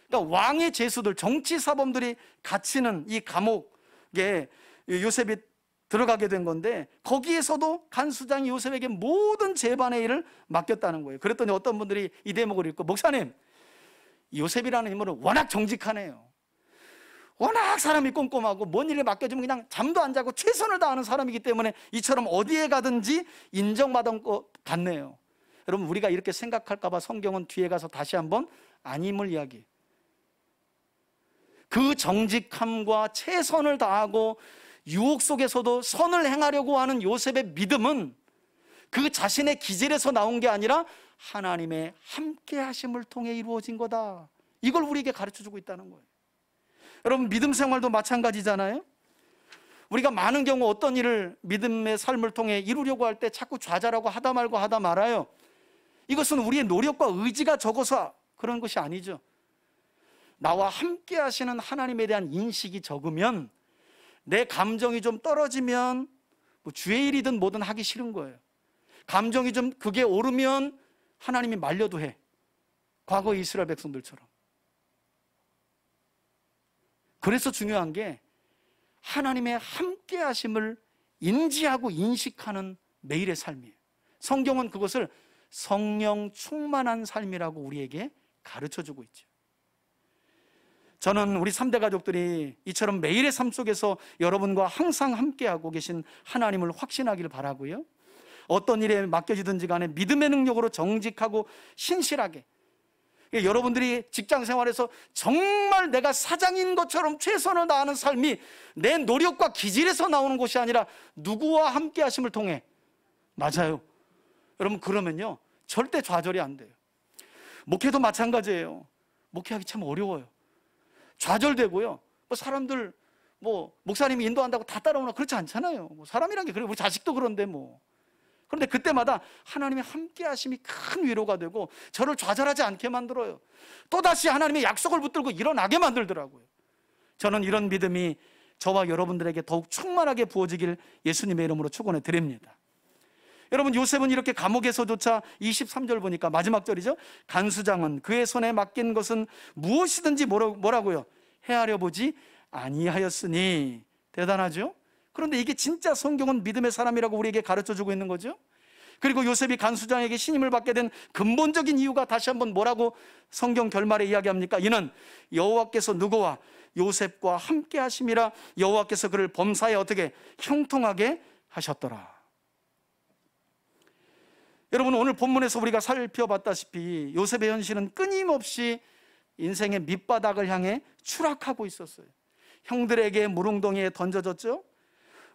그러니까 왕의 제수들, 정치 사범들이 갇히는 이 감옥에 요셉이 들어가게 된 건데 거기에서도 간수장이 요셉에게 모든 재반의 일을 맡겼다는 거예요. 그랬더니 어떤 분들이 이 대목을 읽고, 목사님, 요셉이라는 인물은 워낙 정직하네요. 워낙 사람이 꼼꼼하고 뭔 일을 맡겨주면 그냥 잠도 안 자고 최선을 다하는 사람이기 때문에 이처럼 어디에 가든지 인정받은 것 같네요. 여러분, 우리가 이렇게 생각할까 봐 성경은 뒤에 가서 다시 한번 아님을 이야기해요. 그 정직함과 최선을 다하고 유혹 속에서도 선을 행하려고 하는 요셉의 믿음은 그 자신의 기질에서 나온 게 아니라 하나님의 함께 하심을 통해 이루어진 거다. 이걸 우리에게 가르쳐주고 있다는 거예요. 여러분, 믿음 생활도 마찬가지잖아요. 우리가 많은 경우 어떤 일을 믿음의 삶을 통해 이루려고 할 때 자꾸 좌절하고 하다 말고 하다 말아요. 이것은 우리의 노력과 의지가 적어서 그런 것이 아니죠. 나와 함께 하시는 하나님에 대한 인식이 적으면, 내 감정이 좀 떨어지면 뭐 주의 일이든 뭐든 하기 싫은 거예요. 감정이 좀 그게 오르면 하나님이 말려도 해. 과거 이스라엘 백성들처럼. 그래서 중요한 게 하나님의 함께 하심을 인지하고 인식하는 매일의 삶이에요. 성경은 그것을 성령 충만한 삶이라고 우리에게 가르쳐주고 있죠. 저는 우리 3대 가족들이 이처럼 매일의 삶 속에서 여러분과 항상 함께하고 계신 하나님을 확신하기를 바라고요. 어떤 일에 맡겨지든지 간에 믿음의 능력으로 정직하고 신실하게, 여러분들이 직장 생활에서 정말 내가 사장인 것처럼 최선을 다하는 삶이 내 노력과 기질에서 나오는 것이 아니라 누구와 함께 하심을 통해, 맞아요. 여러분, 그러면요 절대 좌절이 안 돼요. 목회도 마찬가지예요. 목회하기 참 어려워요. 좌절되고요. 사람들 목사님이 인도한다고 다 따라오나 그렇지 않잖아요. 사람이란 게 그래요. 우리 자식도 그런데 그런데 그때마다 하나님의 함께 하심이 큰 위로가 되고 저를 좌절하지 않게 만들어요. 또다시 하나님의 약속을 붙들고 일어나게 만들더라고요. 저는 이런 믿음이 저와 여러분들에게 더욱 충만하게 부어지길 예수님의 이름으로 축원해 드립니다. 여러분, 요셉은 이렇게 감옥에서조차 23절 보니까 마지막 절이죠. 간수장은 그의 손에 맡긴 것은 무엇이든지 뭐라고요? 헤아려 보지 아니하였으니. 대단하죠? 그런데 이게 진짜 성경은 믿음의 사람이라고 우리에게 가르쳐주고 있는 거죠. 그리고 요셉이 간수장에게 신임을 받게 된 근본적인 이유가 다시 한번 뭐라고 성경 결말에 이야기합니까? 이는 여호와께서 누구와 요셉과 함께 하심이라 여호와께서 그를 범사에 어떻게 형통하게 하셨더라. 여러분, 오늘 본문에서 우리가 살펴봤다시피 요셉의 현실은 끊임없이 인생의 밑바닥을 향해 추락하고 있었어요. 형들에게 무릉덩이에 던져졌죠.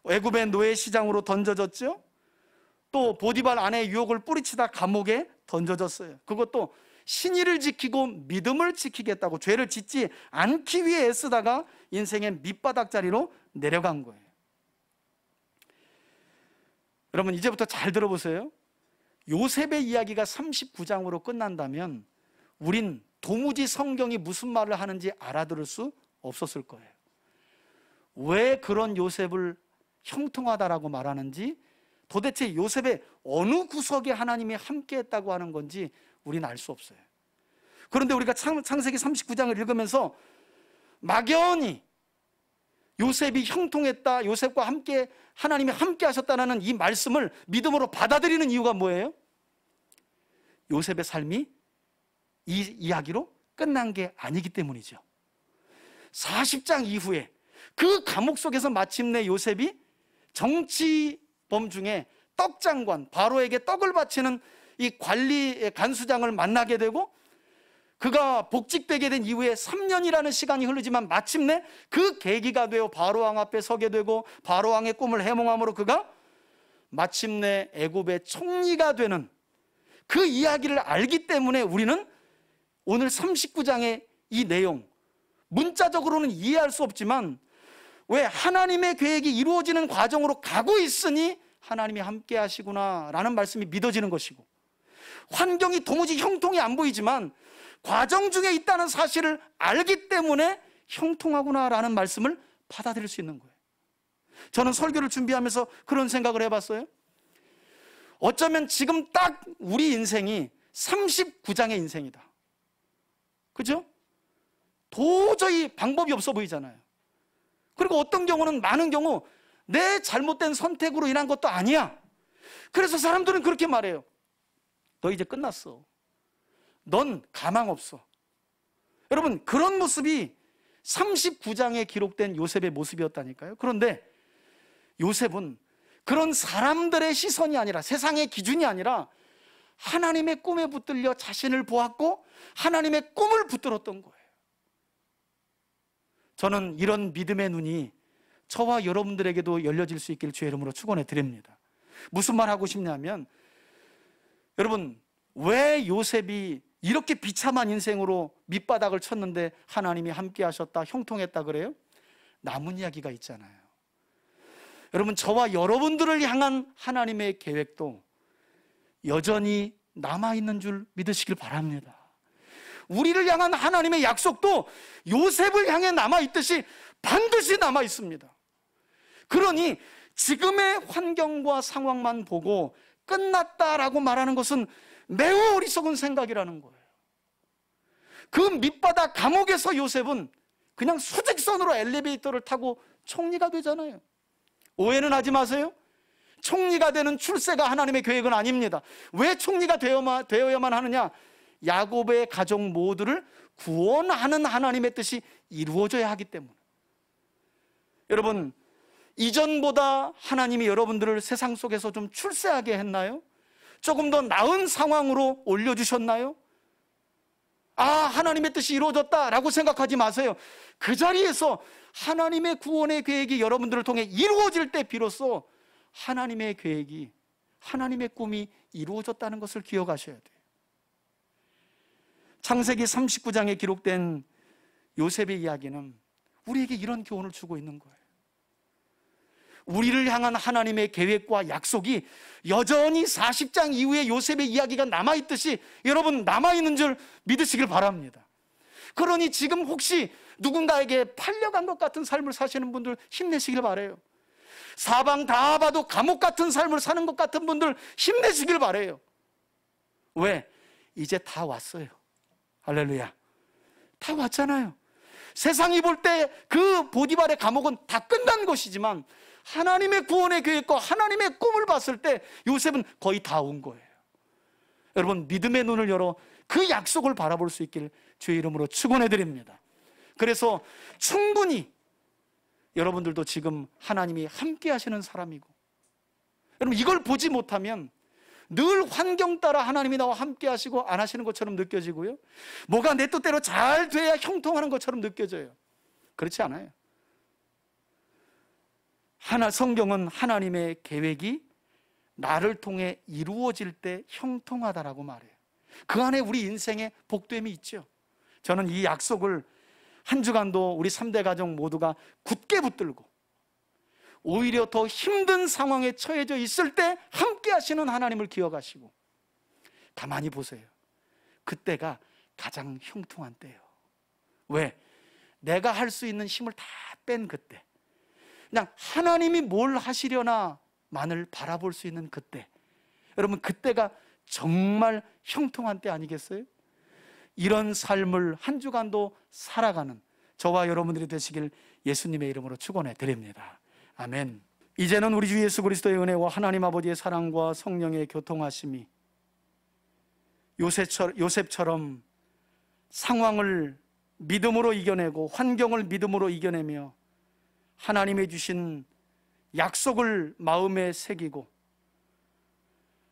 애굽의 노예 시장으로 던져졌죠. 또 보디발 아내의 유혹을 뿌리치다 감옥에 던져졌어요. 그것도 신의를 지키고 믿음을 지키겠다고 죄를 짓지 않기 위해 애쓰다가 인생의 밑바닥 자리로 내려간 거예요. 여러분, 이제부터 잘 들어보세요. 요셉의 이야기가 39장으로 끝난다면 우린 도무지 성경이 무슨 말을 하는지 알아들을 수 없었을 거예요. 왜 그런 요셉을 형통하다라고 말하는지, 도대체 요셉의 어느 구석에 하나님이 함께했다고 하는 건지 우리는 알 수 없어요. 그런데 우리가 창세기 39장을 읽으면서 막연히 요셉이 형통했다, 요셉과 함께 하나님이 함께 하셨다는 이 말씀을 믿음으로 받아들이는 이유가 뭐예요? 요셉의 삶이 이 이야기로 끝난 게 아니기 때문이죠. 40장 이후에 그 감옥 속에서 마침내 요셉이 정치범 중에 떡장관, 바로에게 떡을 바치는 이 관리 간수장을 만나게 되고, 그가 복직되게 된 이후에 3년이라는 시간이 흐르지만 마침내 그 계기가 되어 바로왕 앞에 서게 되고 바로왕의 꿈을 해몽함으로 그가 마침내 애굽의 총리가 되는 그 이야기를 알기 때문에 우리는 오늘 39장의 이 내용, 문자적으로는 이해할 수 없지만 왜 하나님의 계획이 이루어지는 과정으로 가고 있으니 하나님이 함께 하시구나 라는 말씀이 믿어지는 것이고, 환경이 도무지 형통이 안 보이지만 과정 중에 있다는 사실을 알기 때문에 형통하구나 라는 말씀을 받아들일 수 있는 거예요. 저는 설교를 준비하면서 그런 생각을 해봤어요. 어쩌면 지금 딱 우리 인생이 39장의 인생이다. 그죠? 도저히 방법이 없어 보이잖아요. 그리고 어떤 경우는, 많은 경우 내 잘못된 선택으로 인한 것도 아니야. 그래서 사람들은 그렇게 말해요. 너 이제 끝났어. 넌 가망 없어. 여러분, 그런 모습이 39장에 기록된 요셉의 모습이었다니까요. 그런데 요셉은 그런 사람들의 시선이 아니라, 세상의 기준이 아니라 하나님의 꿈에 붙들려 자신을 보았고 하나님의 꿈을 붙들었던 거예요. 저는 이런 믿음의 눈이 저와 여러분들에게도 열려질 수 있기를 주의 이름으로 축원해 드립니다. 무슨 말 하고 싶냐면, 여러분, 왜 요셉이 이렇게 비참한 인생으로 밑바닥을 쳤는데 하나님이 함께 하셨다, 형통했다 그래요? 남은 이야기가 있잖아요. 여러분, 저와 여러분들을 향한 하나님의 계획도 여전히 남아있는 줄 믿으시길 바랍니다. 우리를 향한 하나님의 약속도 요셉을 향해 남아있듯이 반드시 남아있습니다. 그러니 지금의 환경과 상황만 보고 끝났다라고 말하는 것은 매우 어리석은 생각이라는 거예요. 그 밑바닥 감옥에서 요셉은 그냥 수직선으로 엘리베이터를 타고 총리가 되잖아요. 오해는 하지 마세요. 총리가 되는 출세가 하나님의 계획은 아닙니다. 왜 총리가 되어야만 하느냐? 야곱의 가족 모두를 구원하는 하나님의 뜻이 이루어져야 하기 때문에. 여러분, 이전보다 하나님이 여러분들을 세상 속에서 좀 출세하게 했나요? 조금 더 나은 상황으로 올려주셨나요? 아, 하나님의 뜻이 이루어졌다라고 생각하지 마세요. 그 자리에서 하나님의 구원의 계획이 여러분들을 통해 이루어질 때 비로소 하나님의 계획이, 하나님의 꿈이 이루어졌다는 것을 기억하셔야 돼요. 창세기 39장에 기록된 요셉의 이야기는 우리에게 이런 교훈을 주고 있는 거예요. 우리를 향한 하나님의 계획과 약속이 여전히 40장 이후에 요셉의 이야기가 남아있듯이 여러분 남아있는 줄 믿으시길 바랍니다. 그러니 지금 혹시 누군가에게 팔려간 것 같은 삶을 사시는 분들 힘내시길 바라요. 사방 다 봐도 감옥 같은 삶을 사는 것 같은 분들 힘내시길 바라요. 왜? 이제 다 왔어요. 할렐루야. 다 왔잖아요. 세상이 볼 때 그 보디발의 감옥은 다 끝난 것이지만 하나님의 구원의 계획과 하나님의 꿈을 봤을 때 요셉은 거의 다 온 거예요. 여러분, 믿음의 눈을 열어 그 약속을 바라볼 수 있길 주의 이름으로 축원해 드립니다. 그래서 충분히 여러분들도 지금 하나님이 함께 하시는 사람이고, 여러분 이걸 보지 못하면 늘 환경 따라 하나님이 나와 함께 하시고 안 하시는 것처럼 느껴지고요, 뭐가 내 뜻대로 잘 돼야 형통하는 것처럼 느껴져요. 그렇지 않아요. 성경은 하나님의 계획이 나를 통해 이루어질 때 형통하다라고 말해요. 그 안에 우리 인생의 복됨이 있죠. 저는 이 약속을 한 주간도 우리 3대 가족 모두가 굳게 붙들고 오히려 더 힘든 상황에 처해져 있을 때 함께 하시는 하나님을 기억하시고 가만히 보세요. 그때가 가장 형통한 때예요. 왜? 내가 할 수 있는 힘을 다 뺀 그때, 그냥 하나님이 뭘 하시려나만을 바라볼 수 있는 그때, 여러분 그때가 정말 형통한 때 아니겠어요? 이런 삶을 한 주간도 살아가는 저와 여러분들이 되시길 예수님의 이름으로 축원해 드립니다. 아멘. 이제는 우리 주 예수 그리스도의 은혜와 하나님 아버지의 사랑과 성령의 교통하심이 요셉처럼 상황을 믿음으로 이겨내고 환경을 믿음으로 이겨내며 하나님의 주신 약속을 마음에 새기고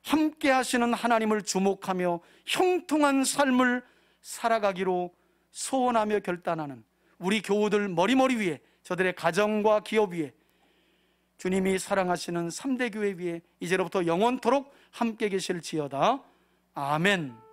함께 하시는 하나님을 주목하며 형통한 삶을 살아가기로 소원하며 결단하는 우리 교우들 머리머리 위에, 저들의 가정과 기업 위에, 주님이 사랑하시는 3대 교회 위에 이제로부터 영원토록 함께 계실지어다. 아멘.